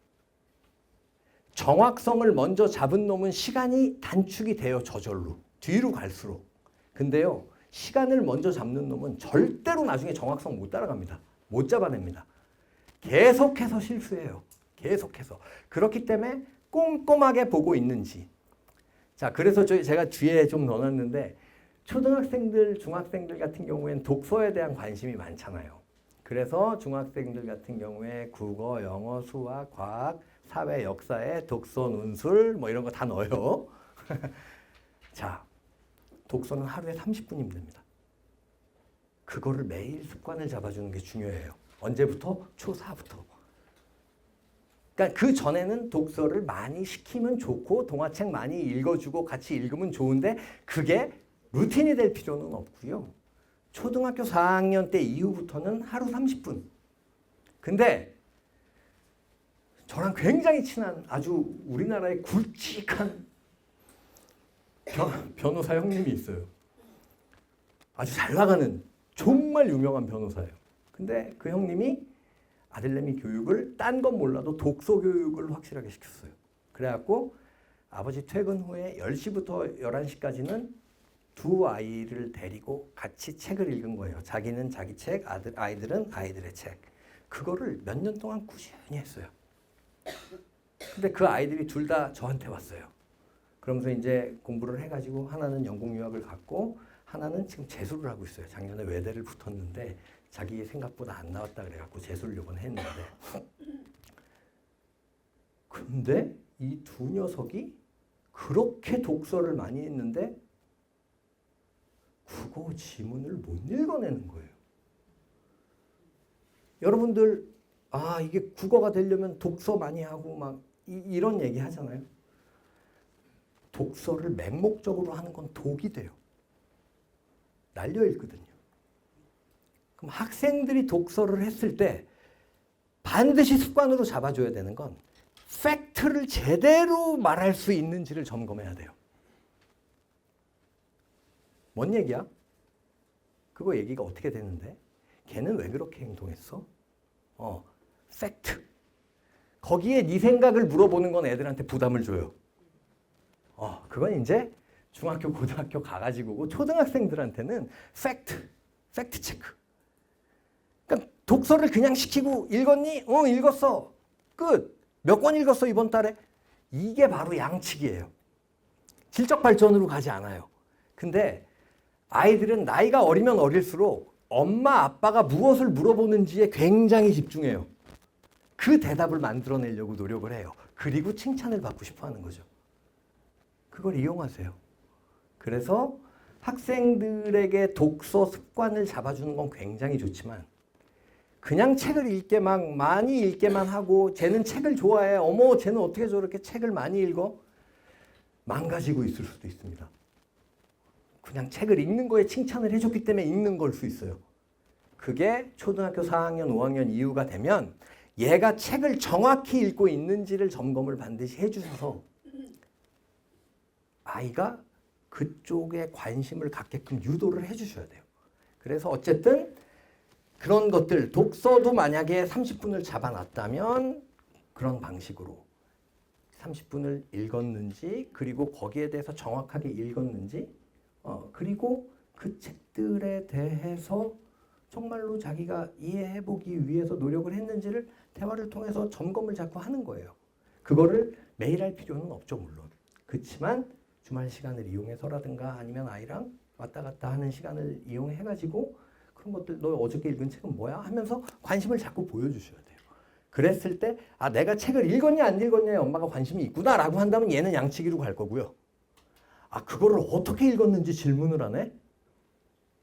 정확성을 먼저 잡은 놈은 시간이 단축이 돼요, 저절로. 뒤로 갈수록. 근데요, 시간을 먼저 잡는 놈은 절대로 나중에 정확성 못 따라갑니다. 못 잡아냅니다. 계속해서 실수해요. 계속해서. 그렇기 때문에 꼼꼼하게 보고 있는지. 자, 그래서 제가 뒤에 좀 넣어놨는데 초등학생들, 중학생들 같은 경우에는 독서에 대한 관심이 많잖아요. 그래서 중학생들 같은 경우에 국어, 영어, 수학, 과학, 사회, 역사에 독서, 논술 뭐 이런 거 다 넣어요. 자, 독서는 하루에 30분이면 됩니다. 그거를 매일 습관을 잡아주는 게 중요해요. 언제부터? 초4부터. 그러니까 그 전에는 독서를 많이 시키면 좋고 동화책 많이 읽어주고 같이 읽으면 좋은데 그게 루틴이 될 필요는 없고요. 초등학교 4학년 때 이후부터는 하루 30분. 근데 저랑 굉장히 친한 아주 우리나라의 굵직한 변호사 형님이 있어요. 아주 잘 나가는 정말 유명한 변호사예요. 근데 그 형님이 아들내미 교육을 딴 건 몰라도 독서 교육을 확실하게 시켰어요. 그래갖고 아버지 퇴근 후에 10시부터 11시까지는 두 아이를 데리고 같이 책을 읽은 거예요. 자기는 자기 책, 아이들은 아이들의 책. 그거를 몇 년 동안 꾸준히 했어요. 근데 그 아이들이 둘 다 저한테 왔어요. 그러면서 이제 공부를 해가지고 하나는 영국 유학을 갔고 하나는 지금 재수를 하고 있어요. 작년에 외대를 붙었는데 자기 생각보다 안 나왔다 그래갖고 재수를 이번에 했는데 근데 이 두 녀석이 그렇게 독서를 많이 했는데 국어 지문을 못 읽어내는 거예요. 여러분들 이게 국어가 되려면 독서 많이 하고 막 이런 얘기 하잖아요. 독서를 맹목적으로 하는 건 독이 돼요. 날려 읽거든요. 그럼 학생들이 독서를 했을 때 반드시 습관으로 잡아줘야 되는 건 팩트를 제대로 말할 수 있는지를 점검해야 돼요. 뭔 얘기야? 그거 얘기가 어떻게 되는데? 걔는 왜 그렇게 행동했어? 팩트. 거기에 네 생각을 물어보는 건 애들한테 부담을 줘요. 그건 이제 중학교, 고등학교 가가지고 초등학생들한테는 팩트 체크. 그러니까 독서를 그냥 시키고 읽었니? 읽었어. 끝. 몇 권 읽었어 이번 달에? 이게 바로 양측이에요. 질적 발전으로 가지 않아요. 근데 아이들은 나이가 어리면 어릴수록 엄마 아빠가 무엇을 물어보는지에 굉장히 집중해요. 그 대답을 만들어내려고 노력을 해요. 그리고 칭찬을 받고 싶어 하는 거죠. 그걸 이용하세요. 그래서 학생들에게 독서 습관을 잡아주는 건 굉장히 좋지만 그냥 책을 읽게만 많이 읽게만 하고 쟤는 책을 좋아해. 어머 쟤는 어떻게 저렇게 책을 많이 읽어? 망가지고 있을 수도 있습니다. 그냥 책을 읽는 거에 칭찬을 해줬기 때문에 읽는 걸 수 있어요. 그게 초등학교 4학년, 5학년 이후가 되면 얘가 책을 정확히 읽고 있는지를 점검을 반드시 해주셔서 아이가 그쪽에 관심을 갖게끔 유도를 해주셔야 돼요. 그래서 어쨌든 그런 것들, 독서도 만약에 30분을 잡아놨다면 그런 방식으로 30분을 읽었는지 그리고 거기에 대해서 정확하게 읽었는지 그리고 그 책들에 대해서 정말로 자기가 이해해보기 위해서 노력을 했는지를 대화를 통해서 점검을 자꾸 하는 거예요. 그거를 매일 할 필요는 없죠, 물론. 그렇지만 주말 시간을 이용해서라든가 아니면 아이랑 왔다 갔다 하는 시간을 이용해가지고 그런 것들, 너 어저께 읽은 책은 뭐야? 하면서 관심을 자꾸 보여주셔야 돼요. 그랬을 때 내가 책을 읽었냐 안 읽었냐에 엄마가 관심이 있구나 라고 한다면 얘는 양치기로 갈 거고요. 그거를 어떻게 읽었는지 질문을 하네?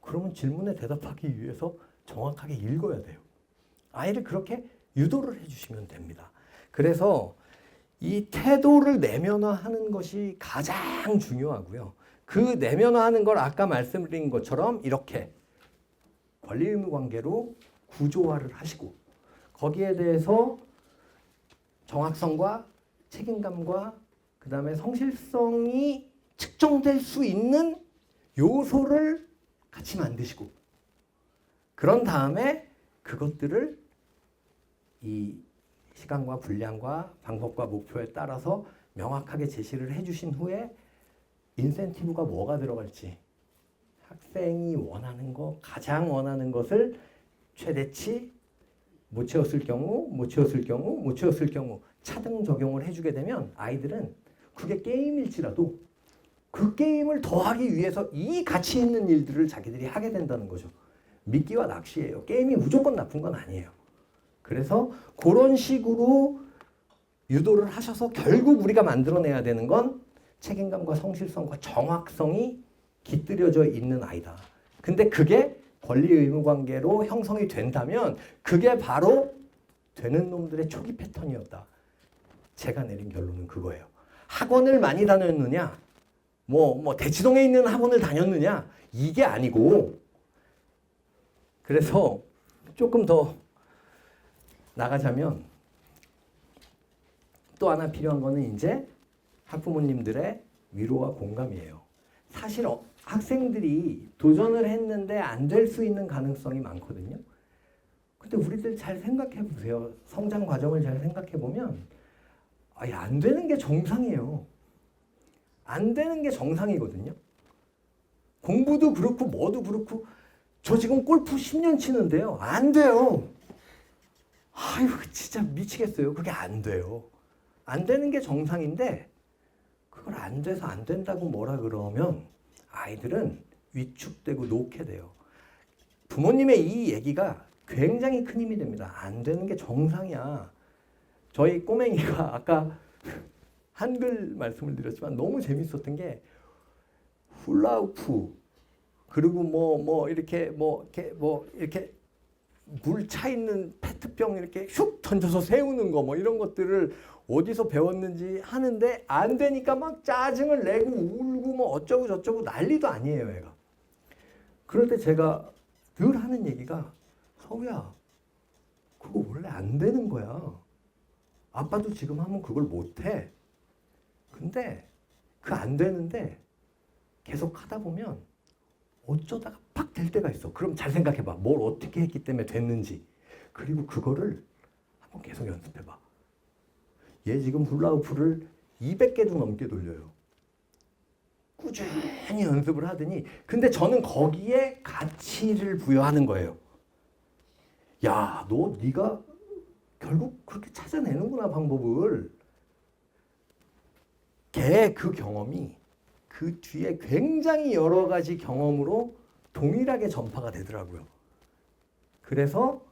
그러면 질문에 대답하기 위해서 정확하게 읽어야 돼요. 아이를 그렇게 유도를 해주시면 됩니다. 그래서 이 태도를 내면화하는 것이 가장 중요하고요. 그 내면화하는 걸 아까 말씀드린 것처럼 이렇게 권리 의무 관계로 구조화를 하시고 거기에 대해서 정확성과 책임감과 그 다음에 성실성이 측정될 수 있는 요소를 같이 만드시고 그런 다음에 그것들을 이 시간과 분량과 방법과 목표에 따라서 명확하게 제시를 해주신 후에 인센티브가 뭐가 들어갈지 학생이 원하는 거, 가장 원하는 것을 최대치 못 채웠을 경우, 못 채웠을 경우, 못 채웠을 경우 차등 적용을 해주게 되면 아이들은 그게 게임일지라도 그 게임을 더 하기 위해서 이 가치 있는 일들을 자기들이 하게 된다는 거죠. 미끼와 낚시예요. 게임이 무조건 나쁜 건 아니에요. 그래서 그런 식으로 유도를 하셔서 결국 우리가 만들어내야 되는 건 책임감과 성실성과 정확성이 깃들여져 있는 아이다. 근데 그게 권리 의무 관계로 형성이 된다면 그게 바로 되는 놈들의 초기 패턴이었다. 제가 내린 결론은 그거예요. 학원을 많이 다녔느냐? 뭐 대치동에 있는 학원을 다녔느냐? 이게 아니고 그래서 조금 더 나가자면 또 하나 필요한 거는 이제 학부모님들의 위로와 공감이에요. 사실 학생들이 도전을 했는데 안 될 수 있는 가능성이 많거든요. 근데 우리들 잘 생각해 보세요. 성장 과정을 잘 생각해 보면 안 되는 게 정상이에요. 안 되는 게 정상이거든요. 공부도 그렇고 뭐도 그렇고 저 지금 골프 10년 치는데요. 안 돼요. 아유 진짜 미치겠어요. 그게 안 돼요. 안 되는 게 정상인데 그걸 안 돼서 안 된다고 뭐라 그러면 아이들은 위축되고 놓게 돼요. 부모님의 이 얘기가 굉장히 큰 힘이 됩니다. 안 되는 게 정상이야. 저희 꼬맹이가 아까 한글 말씀을 드렸지만 너무 재밌었던 게 훌라후프 그리고 이렇게 물 차 있는 페트병 이렇게 슉 던져서 세우는 거 이런 것들을 어디서 배웠는지 하는데 안 되니까 막 짜증을 내고 울고 어쩌고 저쩌고 난리도 아니에요, 애가. 그럴 때 제가 늘 하는 얘기가 서우야, 그거 원래 안 되는 거야. 아빠도 지금 하면 그걸 못해. 근데 그 안 되는데 계속 하다 보면 어쩌다가 팍 될 때가 있어. 그럼 잘 생각해봐. 뭘 어떻게 했기 때문에 됐는지. 그리고 그거를 한번 계속 연습해봐. 얘 지금 훌라후프를 200개도 넘게 돌려요. 꾸준히 연습을 하더니 근데 저는 거기에 가치를 부여하는 거예요. 야, 너 네가 결국 그렇게 찾아내는구나 방법을. 걔 그 경험이 그 뒤에 굉장히 여러 가지 경험으로 동일하게 전파가 되더라고요. 그래서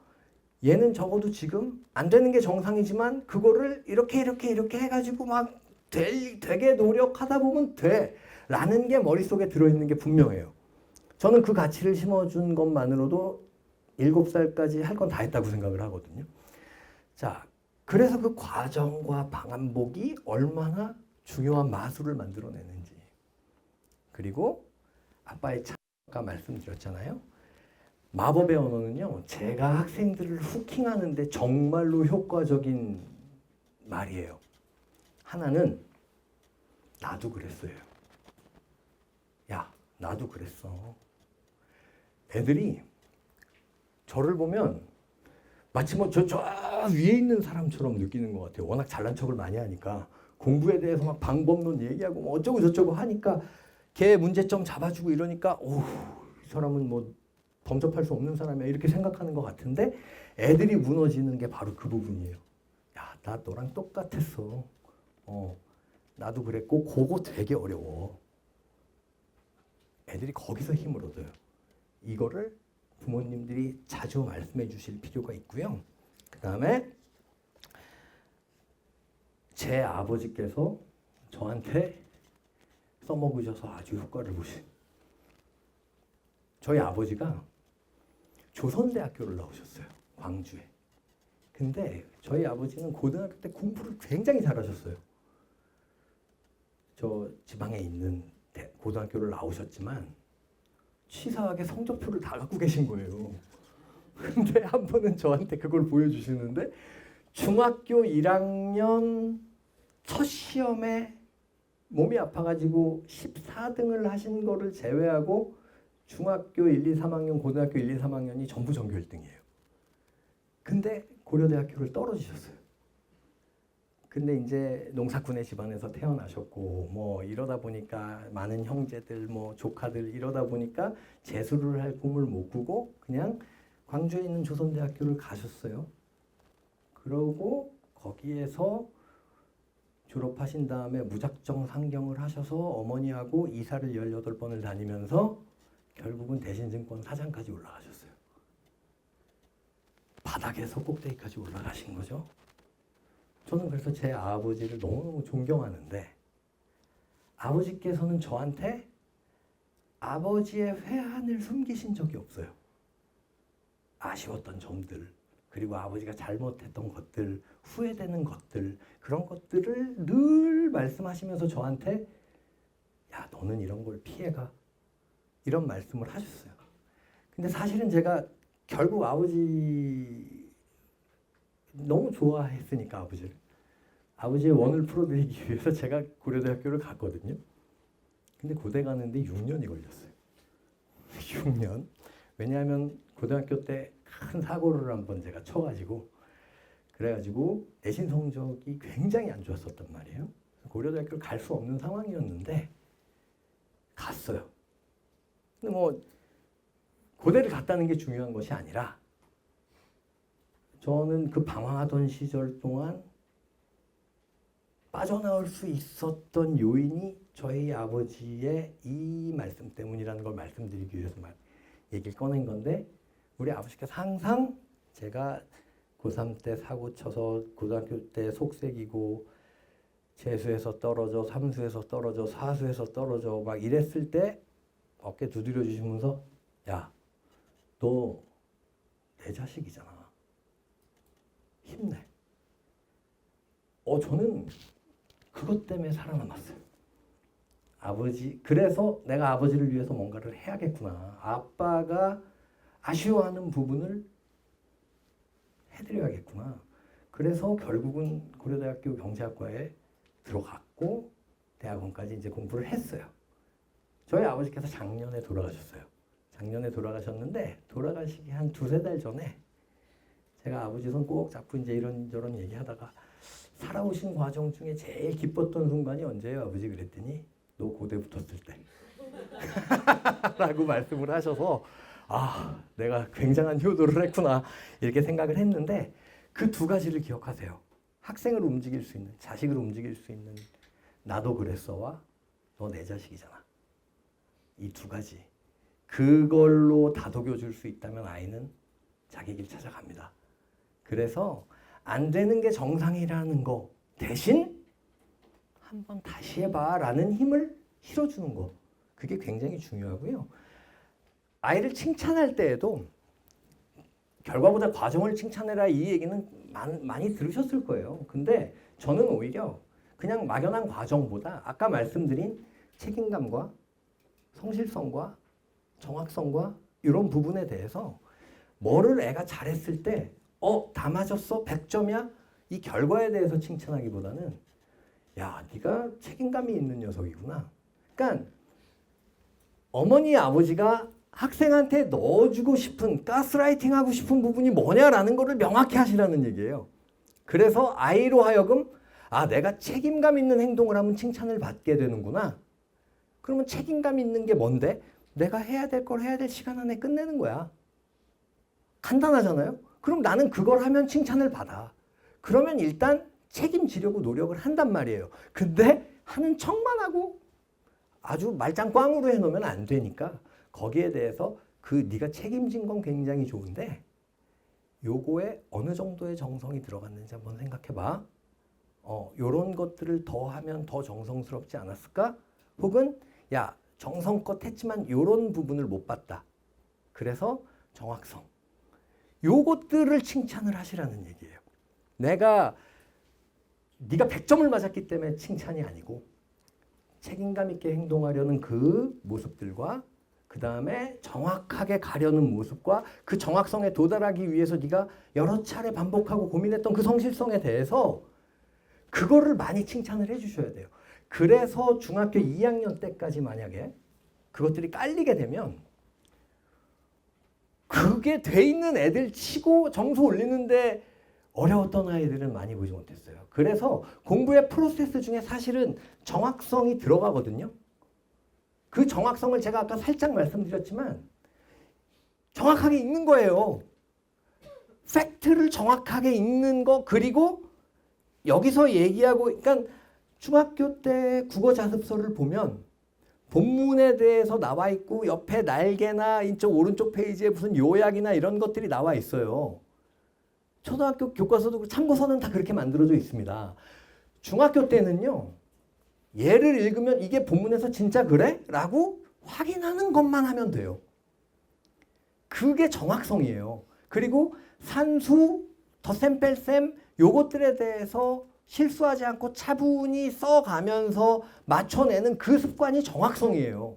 얘는 적어도 지금 안 되는 게 정상이지만 그거를 이렇게 해가지고 막 되게 노력하다 보면 돼 라는 게 머릿속에 들어있는 게 분명해요. 저는 그 가치를 심어준 것만으로도 7살까지 할 건 다 했다고 생각을 하거든요. 자, 그래서 그 과정과 방안복이 얼마나 중요한 마술을 만들어내는지. 그리고 아빠의 아까 말씀드렸잖아요. 마법의 언어는요. 제가 학생들을 후킹하는데 정말로 효과적인 말이에요. 하나는 나도 그랬어요. 야, 나도 그랬어. 애들이 저를 보면 마치 뭐 저 위에 있는 사람처럼 느끼는 것 같아요. 워낙 잘난 척을 많이 하니까 공부에 대해서 막 방법론 얘기하고 뭐 어쩌고 저쩌고 하니까 걔 문제점 잡아주고 이러니까 오, 이 사람은 뭐 범접할 수 없는 사람이야 이렇게 생각하는 것 같은데 애들이 무너지는 게 바로 그 부분이에요. 야, 나 너랑 똑같았어. 나도 그랬고 그거 되게 어려워. 애들이 거기서 힘을 얻어요. 이거를 부모님들이 자주 말씀해 주실 필요가 있고요. 그 다음에 제 아버지께서 저한테 써먹으셔서 아주 효과를 보신 저희 아버지가 조선대학교를 나오셨어요. 광주에. 근데 저희 아버지는 고등학교 때 공부를 굉장히 잘하셨어요. 저 지방에 있는 고등학교를 나오셨지만 치사하게 성적표를 다 갖고 계신 거예요. 근데 한 번은 저한테 그걸 보여주시는데 중학교 1학년 첫 시험에 몸이 아파가지고 14등을 하신 거를 제외하고 중학교 1, 2, 3학년, 고등학교 1, 2, 3학년이 전부 전교 1등이에요. 근데 고려대학교를 떨어지셨어요. 근데 이제 농사꾼의 집안에서 태어나셨고 뭐 이러다 보니까 많은 형제들 뭐 조카들 이러다 보니까 재수를 할 꿈을 못 꾸고 그냥 광주에 있는 조선대학교를 가셨어요. 그러고 거기에서 졸업하신 다음에 무작정 상경을 하셔서 어머니하고 이사를 18번을 다니면서 결국은 대신증권 사장까지 올라가셨어요. 바닥에서 꼭대기까지 올라가신 거죠. 저는 그래서 제 아버지를 너무너무 존경하는데 아버지께서는 저한테 아버지의 회한을 숨기신 적이 없어요. 아쉬웠던 점들, 그리고 아버지가 잘못했던 것들, 후회되는 것들, 그런 것들을 늘 말씀하시면서 저한테 야, 너는 이런 걸 피해가. 이런 말씀을 하셨어요. 근데 사실은 제가 결국 아버지 너무 좋아했으니까 아버지의 원을 풀어드리기 위해서 제가 고려대학교를 갔거든요. 근데 고대 가는데 6년이 걸렸어요. 6년. 왜냐하면 고등학교 때 큰 사고를 한번 제가 쳐가지고 그래가지고 내신 성적이 굉장히 안 좋았었단 말이에요. 고려대학교를 갈 수 없는 상황이었는데 갔어요. 근데 뭐 고대를 갔다는 게 중요한 것이 아니라 저는 그 방황하던 시절 동안 빠져나올 수 있었던 요인이 저희 아버지의 이 말씀 때문이라는 걸 말씀드리기 위해서 얘기를 꺼낸 건데 우리 아버지께서 항상 제가 고3 때 사고 쳐서 고등학교 때 속색이고 재수에서 떨어져, 삼수에서 떨어져, 사수에서 떨어져 막 이랬을 때 어깨 두드려 주시면서 야, 너 내 자식이잖아. 힘내. 저는 그것 때문에 살아남았어요. 그래서 내가 아버지를 위해서 뭔가를 해야겠구나. 아빠가 아쉬워하는 부분을 해드려야겠구나. 그래서 결국은 고려대학교 경제학과에 들어갔고 대학원까지 이제 공부를 했어요. 저희 아버지께서 작년에 돌아가셨어요. 작년에 돌아가셨는데 돌아가시기 한 두세 달 전에 제가 아버지 손 꼭 잡고 이제 이런저런 얘기하다가 살아오신 과정 중에 제일 기뻤던 순간이 언제예요, 아버지? 그랬더니 너 고대 붙었을 때 라고 말씀을 하셔서 아, 내가 굉장한 효도를 했구나 이렇게 생각을 했는데 그 두 가지를 기억하세요. 학생을 움직일 수 있는, 자식을 움직일 수 있는 나도 그랬어와 너 내 자식이잖아. 이 두 가지. 그걸로 다독여 줄 수 있다면 아이는 자기 길 찾아갑니다. 그래서 안 되는 게 정상이라는 거 대신 한번 다시 해봐 라는 힘을 실어주는 거. 그게 굉장히 중요하고요. 아이를 칭찬할 때에도 결과보다 과정을 칭찬해라 이 얘기는 많이 들으셨을 거예요. 근데 저는 오히려 그냥 막연한 과정보다 아까 말씀드린 책임감과 성실성과 정확성과 이런 부분에 대해서 뭐를 애가 잘했을 때 다 맞았어? 100점이야? 이 결과에 대해서 칭찬하기보다는 야, 네가 책임감이 있는 녀석이구나. 그러니까 어머니 아버지가 학생한테 넣어주고 싶은 가스라이팅 하고 싶은 부분이 뭐냐라는 거를 명확히 하시라는 얘기예요. 그래서 아이로 하여금 아, 내가 책임감 있는 행동을 하면 칭찬을 받게 되는구나. 그러면 책임감 있는 게 뭔데? 내가 해야 될 걸 해야 될 시간 안에 끝내는 거야. 간단하잖아요? 그럼 나는 그걸 하면 칭찬을 받아. 그러면 일단 책임지려고 노력을 한단 말이에요. 근데 하는 척만 하고 아주 말짱 꽝으로 해놓으면 안 되니까 거기에 대해서 네가 책임진 건 굉장히 좋은데 요거에 어느 정도의 정성이 들어갔는지 한번 생각해봐. 요런 것들을 더 하면 더 정성스럽지 않았을까? 혹은 야, 정성껏 했지만 요런 부분을 못 봤다. 그래서 정확성. 요것들을 칭찬을 하시라는 얘기예요. 네가 100점을 맞았기 때문에 칭찬이 아니고 책임감 있게 행동하려는 그 모습들과 그 다음에 정확하게 가려는 모습과 그 정확성에 도달하기 위해서 네가 여러 차례 반복하고 고민했던 그 성실성에 대해서 그거를 많이 칭찬을 해주셔야 돼요. 그래서 중학교 2학년 때까지 만약에 그것들이 깔리게 되면 그게 돼 있는 애들 치고 점수 올리는데 어려웠던 아이들은 많이 보지 못했어요. 그래서 공부의 프로세스 중에 사실은 정확성이 들어가거든요. 그 정확성을 제가 아까 살짝 말씀드렸지만 정확하게 읽는 거예요. 팩트를 정확하게 읽는 거. 그리고 여기서 얘기하고, 그러니까 중학교 때 국어 자습서를 보면 본문에 대해서 나와 있고 옆에 날개나 이쪽 오른쪽 페이지에 무슨 요약이나 이런 것들이 나와 있어요. 초등학교 교과서도 참고서는 다 그렇게 만들어져 있습니다. 중학교 때는요. 예를 읽으면 이게 본문에서 진짜 그래? 라고 확인하는 것만 하면 돼요. 그게 정확성이에요. 그리고 산수, 덧셈, 뺄셈 요것들에 대해서 실수하지 않고 차분히 써가면서 맞춰내는 그 습관이 정확성이에요.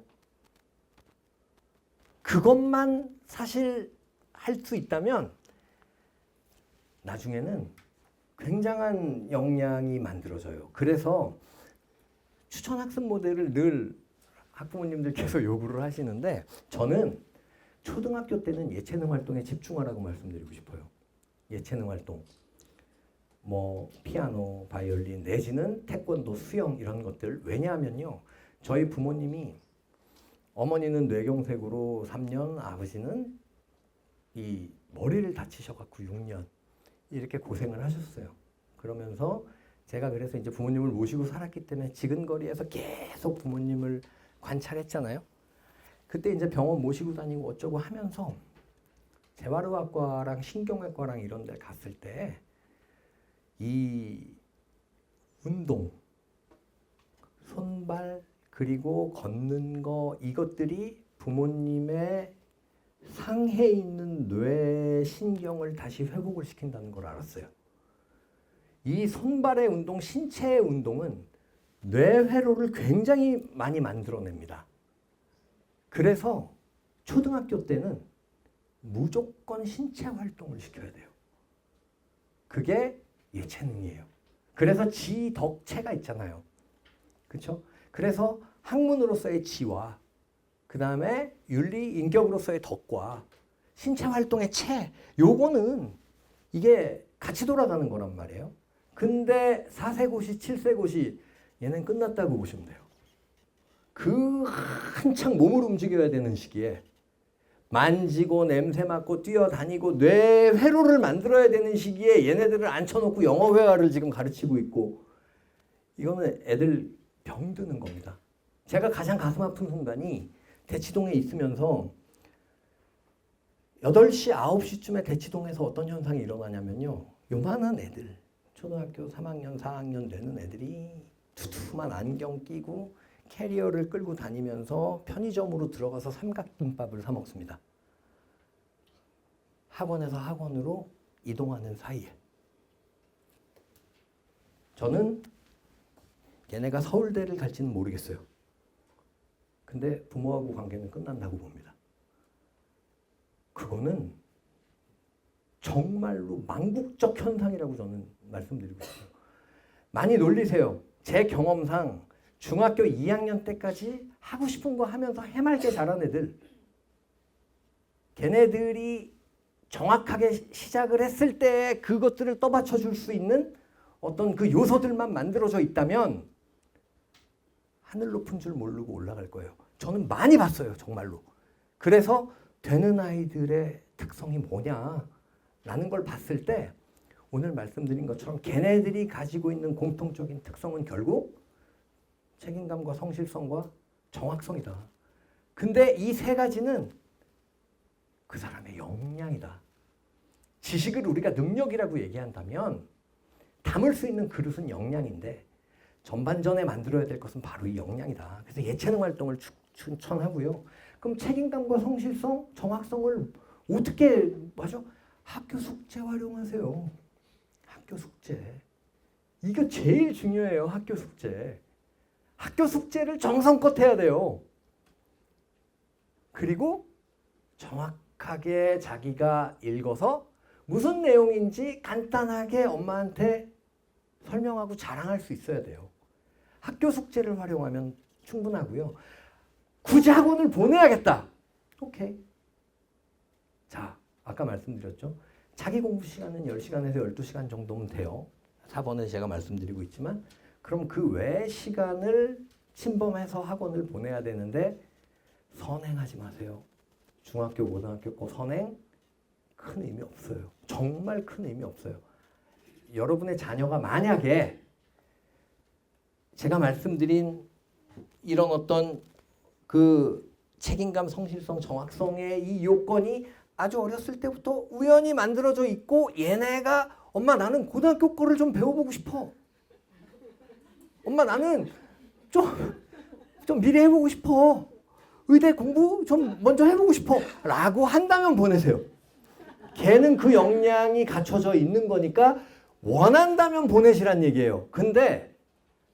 그것만 사실 할 수 있다면 나중에는 굉장한 역량이 만들어져요. 그래서 추천 학습 모델을 늘 학부모님들께서 요구를 하시는데 저는 초등학교 때는 예체능 활동에 집중하라고 말씀드리고 싶어요. 예체능 활동. 뭐 피아노, 바이올린 내지는 태권도, 수영 이런 것들. 왜냐하면요. 저희 부모님이 어머니는 뇌경색으로 3년, 아버지는 이 머리를 다치셔갖고 6년 이렇게 고생을 하셨어요. 그러면서 제가 그래서 이제 부모님을 모시고 살았기 때문에 지근거리에서 계속 부모님을 관찰했잖아요. 그때 이제 병원 모시고 다니고 어쩌고 하면서 재활의학과랑 신경외과랑 이런 데 갔을 때 이 운동, 손발 그리고 걷는 거 이것들이 부모님의 상해 있는 뇌 신경을 다시 회복을 시킨다는 걸 알았어요. 이 손발의 운동, 신체의 운동은 뇌회로를 굉장히 많이 만들어냅니다. 그래서 초등학교 때는 무조건 신체 활동을 시켜야 돼요. 그게 예체능이에요. 그래서 지덕체가 있잖아요. 그렇죠? 그래서 학문으로서의 지와 그 다음에 윤리 인격으로서의 덕과 신체 활동의 체, 요거는 이게 같이 돌아가는 거란 말이에요. 근데 4세고시, 7세고시 얘는 끝났다고 보시면 돼요. 그 한창 몸을 움직여야 되는 시기에 만지고 냄새 맡고 뛰어다니고 뇌 회로를 만들어야 되는 시기에 얘네들을 앉혀놓고 영어 회화를 지금 가르치고 있고, 이거는 애들 병드는 겁니다. 제가 가장 가슴 아픈 순간이 대치동에 있으면서 8시, 9시쯤에 대치동에서 어떤 현상이 일어나냐면요. 요만한 애들, 초등학교 3학년, 4학년 되는 애들이 두툼한 안경 끼고 캐리어를 끌고 다니면서 편의점으로 들어가서 삼각김밥을 사 먹습니다. 학원에서 학원으로 이동하는 사이에. 저는 얘네가 서울대를 갈지는 모르겠어요. 근데 부모하고 관계는 끝난다고 봅니다. 그거는 정말로 망국적 현상이라고 저는 말씀드리고 싶어요. 많이 놀리세요. 제 경험상 중학교 2학년 때까지 하고 싶은 거 하면서 해맑게 자란 애들, 걔네들이 정확하게 시작을 했을 때 그것들을 떠받쳐 줄 수 있는 어떤 그 요소들만 만들어져 있다면 하늘 높은 줄 모르고 올라갈 거예요. 저는 많이 봤어요, 정말로. 그래서 되는 아이들의 특성이 뭐냐라는 걸 봤을 때 오늘 말씀드린 것처럼 걔네들이 가지고 있는 공통적인 특성은 결국 책임감과 성실성과 정확성이다. 근데 이 세 가지는 그 사람의 역량이다. 지식을 우리가 능력이라고 얘기한다면 담을 수 있는 그릇은 역량인데 전반전에 만들어야 될 것은 바로 이 역량이다. 그래서 예체능 활동을 추천하고요. 그럼 책임감과 성실성, 정확성을 어떻게 하죠? 학교 숙제 활용하세요. 학교 숙제. 이거 제일 중요해요. 학교 숙제. 학교 숙제를 정성껏 해야 돼요. 그리고 정확하게 자기가 읽어서 무슨 내용인지 간단하게 엄마한테 설명하고 자랑할 수 있어야 돼요. 학교 숙제를 활용하면 충분하고요. 굳이 학원을 보내야겠다. 오케이. 자, 아까 말씀드렸죠. 자기 공부 시간은 10시간에서 12시간 정도면 돼요. 4번에 제가 말씀드리고 있지만 그럼 그 외 시간을 침범해서 학원을 보내야 되는데 선행하지 마세요. 중학교, 고등학교 거 선행 큰 의미 없어요. 정말 큰 의미 없어요. 여러분의 자녀가 만약에 제가 말씀드린 이런 어떤 그 책임감, 성실성, 정확성의 이 요건이 아주 어렸을 때부터 우연히 만들어져 있고 얘네가 엄마 나는 고등학교 거를 좀 배워보고 싶어. 엄마 나는 좀 미리 해보고 싶어. 의대 공부 좀 먼저 해보고 싶어. 라고 한다면 보내세요. 걔는 그 역량이 갖춰져 있는 거니까 원한다면 보내시란 얘기예요. 근데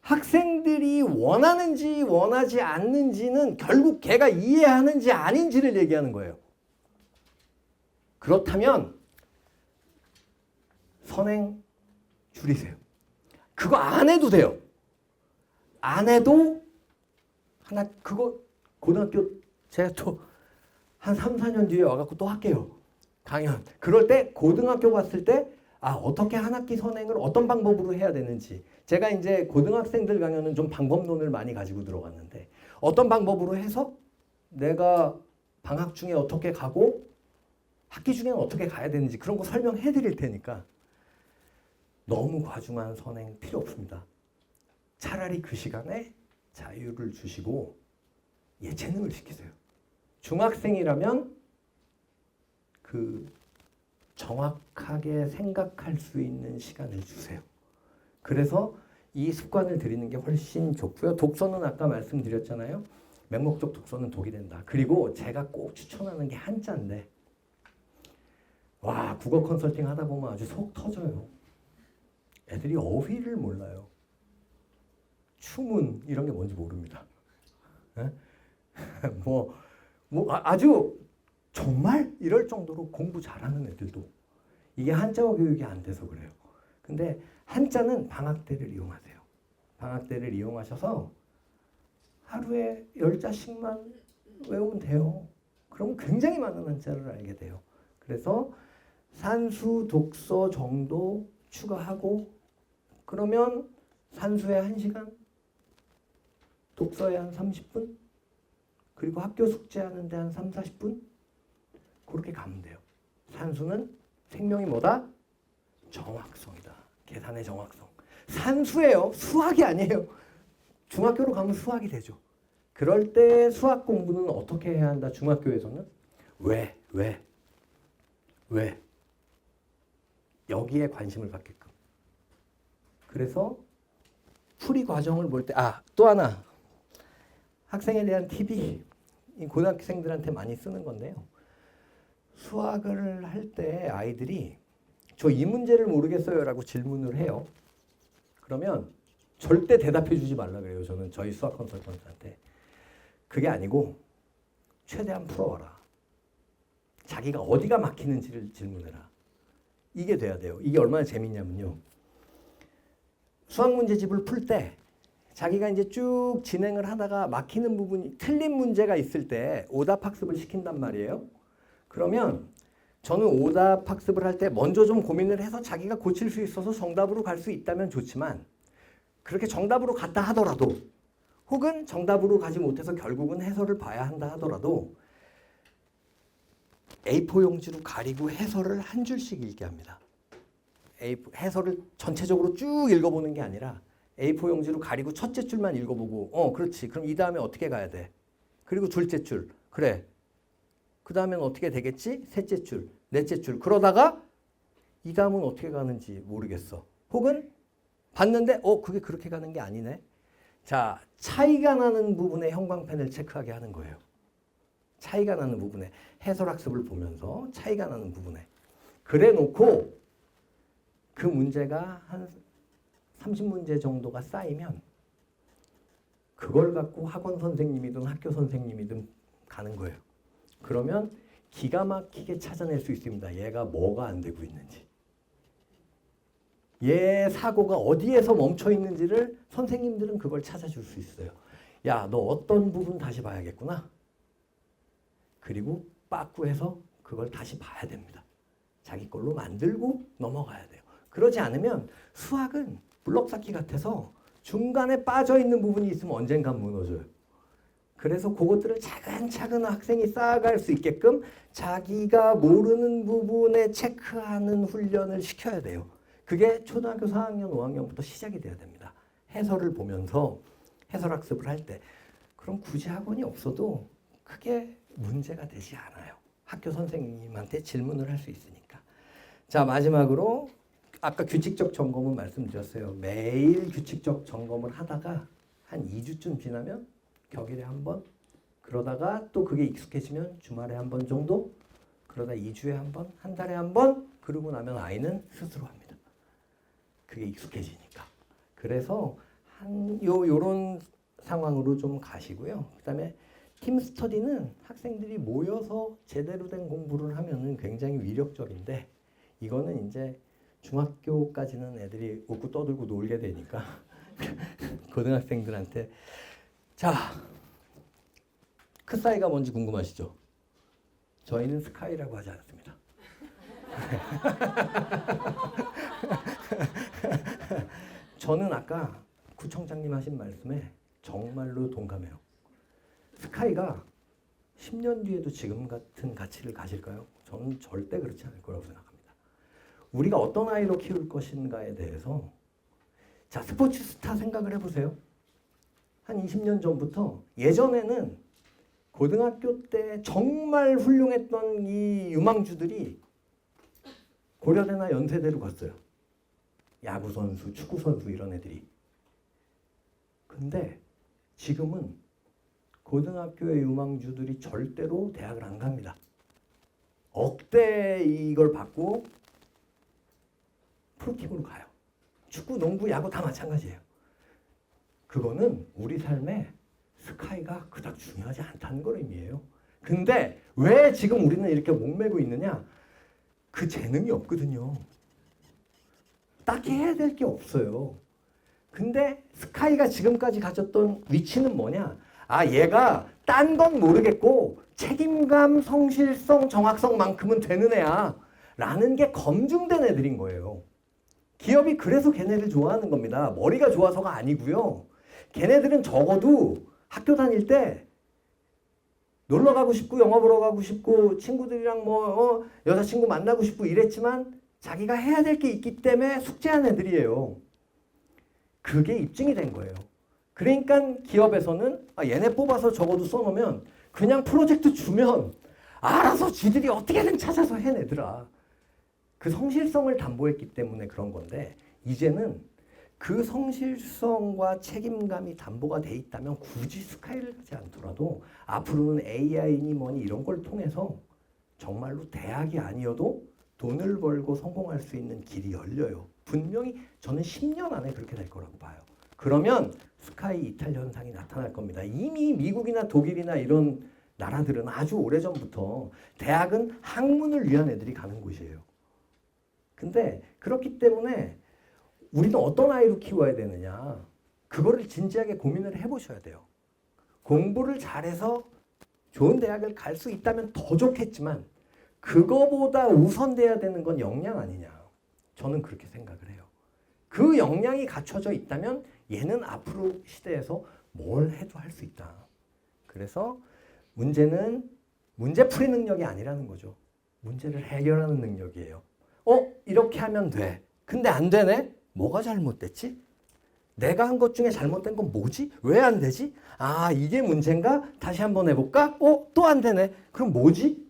학생들이 원하는지 원하지 않는지는 결국 걔가 이해하는지 아닌지를 얘기하는 거예요. 그렇다면 선행 줄이세요. 그거 안 해도 돼요. 안 해도 하나 그거 고등학교 제가 또 한 3, 4년 뒤에 와갖고 또 할게요. 강연. 그럴 때 고등학교 갔을 때 어떻게 한 학기 선행을 어떤 방법으로 해야 되는지 제가 이제 고등학생들 강연은 좀 방법론을 많이 가지고 들어갔는데 어떤 방법으로 해서 내가 방학 중에 어떻게 가고 학기 중에는 어떻게 가야 되는지 그런 거 설명해 드릴 테니까 너무 과중한 선행 필요 없습니다. 차라리 그 시간에 자유를 주시고 예체능을 시키세요. 중학생이라면 그 정확하게 생각할 수 있는 시간을 주세요. 그래서 이 습관을 들이는 게 훨씬 좋고요. 독서는 아까 말씀드렸잖아요. 맹목적 독서는 독이 된다. 그리고 제가 꼭 추천하는 게 한자인데 와 국어 컨설팅 하다 보면 아주 속 터져요. 애들이 어휘를 몰라요. 추문 이런 게 뭔지 모릅니다. 아주 정말 이럴 정도로 공부 잘하는 애들도 이게 한자어 교육이 안 돼서 그래요. 근데 한자는 방학대를 이용하세요. 방학대를 이용하셔서 하루에 10자씩만 외우면 돼요. 그럼 굉장히 많은 한자를 알게 돼요. 그래서 산수, 독서 정도 추가하고 그러면 산수에 1시간, 독서에 한 30분, 그리고 학교 숙제하는데 한 3, 40분 그렇게 가면 돼요. 산수는 생명이 뭐다? 정확성이다. 계산의 정확성. 산수예요. 수학이 아니에요. 중학교로 가면 수학이 되죠. 그럴 때 수학 공부는 어떻게 해야 한다? 중학교에서는 왜? 여기에 관심을 갖게끔. 그래서 풀이 과정을 볼 때 또 하나 학생에 대한 팁이 고등학생들한테 많이 쓰는 건데요. 수학을 할 때 아이들이 저 이 문제를 모르겠어요 라고 질문을 해요. 그러면 절대 대답해 주지 말라 그래요. 저는 저희 수학 컨설턴트한테. 그게 아니고 최대한 풀어와라. 자기가 어디가 막히는지를 질문해라. 이게 돼야 돼요. 이게 얼마나 재밌냐면요. 수학 문제집을 풀 때 자기가 이제 쭉 진행을 하다가 막히는 부분이 틀린 문제가 있을 때 오답 학습을 시킨단 말이에요. 그러면 저는 오답 학습을 할 때 먼저 좀 고민을 해서 자기가 고칠 수 있어서 정답으로 갈 수 있다면 좋지만 그렇게 정답으로 갔다 하더라도 혹은 정답으로 가지 못해서 결국은 해설을 봐야 한다 하더라도 A4 용지로 가리고 해설을 한 줄씩 읽게 합니다. 해설을 전체적으로 쭉 읽어보는 게 아니라 A4 용지로 가리고 첫째 줄만 읽어보고 그렇지. 그럼 이 다음에 어떻게 가야 돼? 그리고 둘째 줄. 그래. 그 다음엔 어떻게 되겠지? 셋째 줄, 넷째 줄. 그러다가 이 다음은 어떻게 가는지 모르겠어. 혹은 봤는데 그게 그렇게 가는 게 아니네. 자, 차이가 나는 부분에 형광펜을 체크하게 하는 거예요. 차이가 나는 부분에 해설학습을 보면서 차이가 나는 부분에 그래 놓고 그 문제가 한 30문제 정도가 쌓이면 그걸 갖고 학원 선생님이든 학교 선생님이든 가는 거예요. 그러면 기가 막히게 찾아낼 수 있습니다. 얘가 뭐가 안 되고 있는지. 얘 사고가 어디에서 멈춰 있는지를 선생님들은 그걸 찾아줄 수 있어요. 야, 너 어떤 부분 다시 봐야겠구나. 그리고 빠꾸해서 그걸 다시 봐야 됩니다. 자기 걸로 만들고 넘어가야 돼요. 그러지 않으면 수학은 블럭 쌓기 같아서 중간에 빠져있는 부분이 있으면 언젠간 무너져요. 그래서 그것들을 차근차근 학생이 쌓아갈 수 있게끔 자기가 모르는 부분에 체크하는 훈련을 시켜야 돼요. 그게 초등학교 4학년, 5학년부터 시작이 돼야 됩니다. 해설을 보면서 해설학습을 할 때. 그럼 굳이 학원이 없어도 크게 문제가 되지 않아요. 학교 선생님한테 질문을 할 수 있으니까. 자, 마지막으로 아까 규칙적 점검은 말씀드렸어요. 매일 규칙적 점검을 하다가 한 2주쯤 지나면 격일에 한 번, 그러다가 또 그게 익숙해지면 주말에 한 번 정도, 그러다 2주에 한 번, 한 달에 한 번, 그러고 나면 아이는 스스로 합니다. 그게 익숙해지니까. 그래서 요런 상황으로 좀 가시고요. 그다음에 팀 스터디는 학생들이 모여서 제대로 된 공부를 하면은 굉장히 위력적인데 이거는 이제 중학교까지는 애들이 웃고 떠들고 놀게 되니까 고등학생들한테 자, 크사이가 뭔지 궁금하시죠? 저희는 스카이라고 하지 않습니다. 저는 아까 구청장님 하신 말씀에 정말로 동감해요. 스카이가 10년 뒤에도 지금 같은 가치를 가질까요? 저는 절대 그렇지 않을 거라고 생각합니다. 우리가 어떤 아이로 키울 것인가에 대해서 자, 스포츠 스타 생각을 해보세요. 한 20년 전부터 예전에는 고등학교 때 정말 훌륭했던 이 유망주들이 고려대나 연세대로 갔어요. 야구선수, 축구선수 이런 애들이. 근데 지금은 고등학교의 유망주들이 절대로 대학을 안 갑니다. 억대 이걸 받고 프로팀으로 가요. 축구, 농구, 야구 다 마찬가지예요. 그거는 우리 삶에 스카이가 그닥 중요하지 않다는 걸 의미해요. 근데 왜 지금 우리는 이렇게 목매고 있느냐? 그 재능이 없거든요. 딱히 해야 될 게 없어요. 근데 스카이가 지금까지 가졌던 위치는 뭐냐? 아, 얘가 딴 건 모르겠고 책임감, 성실성, 정확성만큼은 되는 애야 라는 게 검증된 애들인 거예요. 기업이 그래서 걔네를 좋아하는 겁니다. 머리가 좋아서가 아니고요. 걔네들은 적어도 학교 다닐 때 놀러 가고 싶고 영화 보러 가고 싶고 친구들이랑 여자친구 만나고 싶고 이랬지만 자기가 해야 될 게 있기 때문에 숙제한 애들이에요. 그게 입증이 된 거예요. 그러니까 기업에서는 얘네 뽑아서 적어도 써놓으면 그냥 프로젝트 주면 알아서 지들이 어떻게든 찾아서 해내더라. 그 성실성을 담보했기 때문에 그런 건데 이제는 그 성실성과 책임감이 담보가 돼 있다면 굳이 스카이를 가지 않더라도 앞으로는 AI니 뭐니 이런 걸 통해서 정말로 대학이 아니어도 돈을 벌고 성공할 수 있는 길이 열려요. 분명히 저는 10년 안에 그렇게 될 거라고 봐요. 그러면 스카이 이탈 현상이 나타날 겁니다. 이미 미국이나 독일이나 이런 나라들은 아주 오래전부터 대학은 학문을 위한 애들이 가는 곳이에요. 근데 그렇기 때문에 우리는 어떤 아이로 키워야 되느냐 그거를 진지하게 고민을 해보셔야 돼요. 공부를 잘해서 좋은 대학을 갈 수 있다면 더 좋겠지만 그거보다 우선돼야 되는 건 역량 아니냐. 저는 그렇게 생각을 해요. 그 역량이 갖춰져 있다면 얘는 앞으로 시대에서 뭘 해도 할 수 있다. 그래서 문제는 문제풀이 능력이 아니라는 거죠. 문제를 해결하는 능력이에요. 이렇게 하면 돼. 근데 안 되네? 뭐가 잘못됐지? 내가 한 것 중에 잘못된 건 뭐지? 왜 안 되지? 아, 이게 문제인가? 다시 한번 해볼까? 또 안 되네. 그럼 뭐지?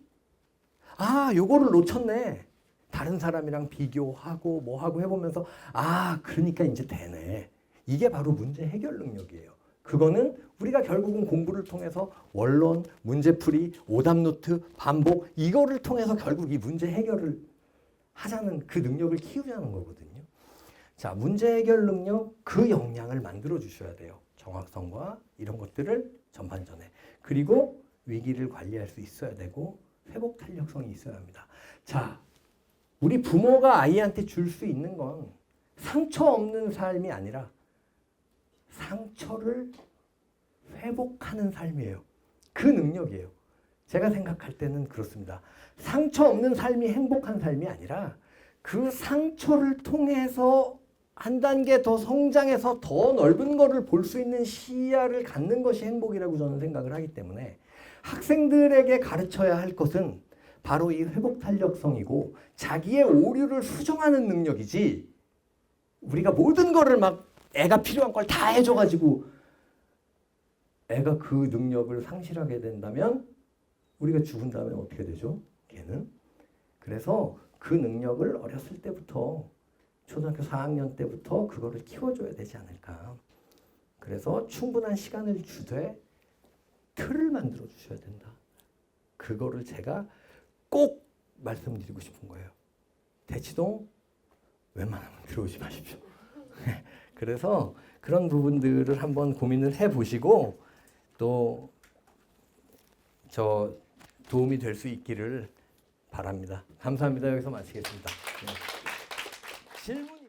아, 요거를 놓쳤네. 다른 사람이랑 비교하고 뭐하고 해보면서 그러니까 이제 되네. 이게 바로 문제 해결 능력이에요. 그거는 우리가 결국은 공부를 통해서 원론, 문제풀이, 오답노트, 반복 이거를 통해서 결국 이 문제 해결을 하자는 그 능력을 키우자는 거거든요. 자, 문제 해결 능력 그 역량을 만들어 주셔야 돼요. 정확성과 이런 것들을 전반전에. 그리고 위기를 관리할 수 있어야 되고 회복 탄력성이 있어야 합니다. 자, 우리 부모가 아이한테 줄 수 있는 건 상처 없는 삶이 아니라 상처를 회복하는 삶이에요. 그 능력이에요. 제가 생각할 때는 그렇습니다. 상처 없는 삶이 행복한 삶이 아니라 그 상처를 통해서 한 단계 더 성장해서 더 넓은 거를 볼 수 있는 시야를 갖는 것이 행복이라고 저는 생각을 하기 때문에 학생들에게 가르쳐야 할 것은 바로 이 회복 탄력성이고 자기의 오류를 수정하는 능력이지 우리가 모든 거를 막 애가 필요한 걸 다 해줘가지고 애가 그 능력을 상실하게 된다면 우리가 죽은 다음에 어떻게 되죠? 걔는. 그래서 그 능력을 어렸을 때부터 초등학교 4학년 때부터 그거를 키워줘야 되지 않을까. 그래서 충분한 시간을 주되 틀을 만들어 주셔야 된다. 그거를 제가 꼭 말씀드리고 싶은 거예요. 대치동 웬만하면 들어오지 마십시오. 그래서 그런 부분들을 한번 고민을 해보시고 또 저 도움이 될 수 있기를 바랍니다. 감사합니다. 여기서 마치겠습니다. 네. 질문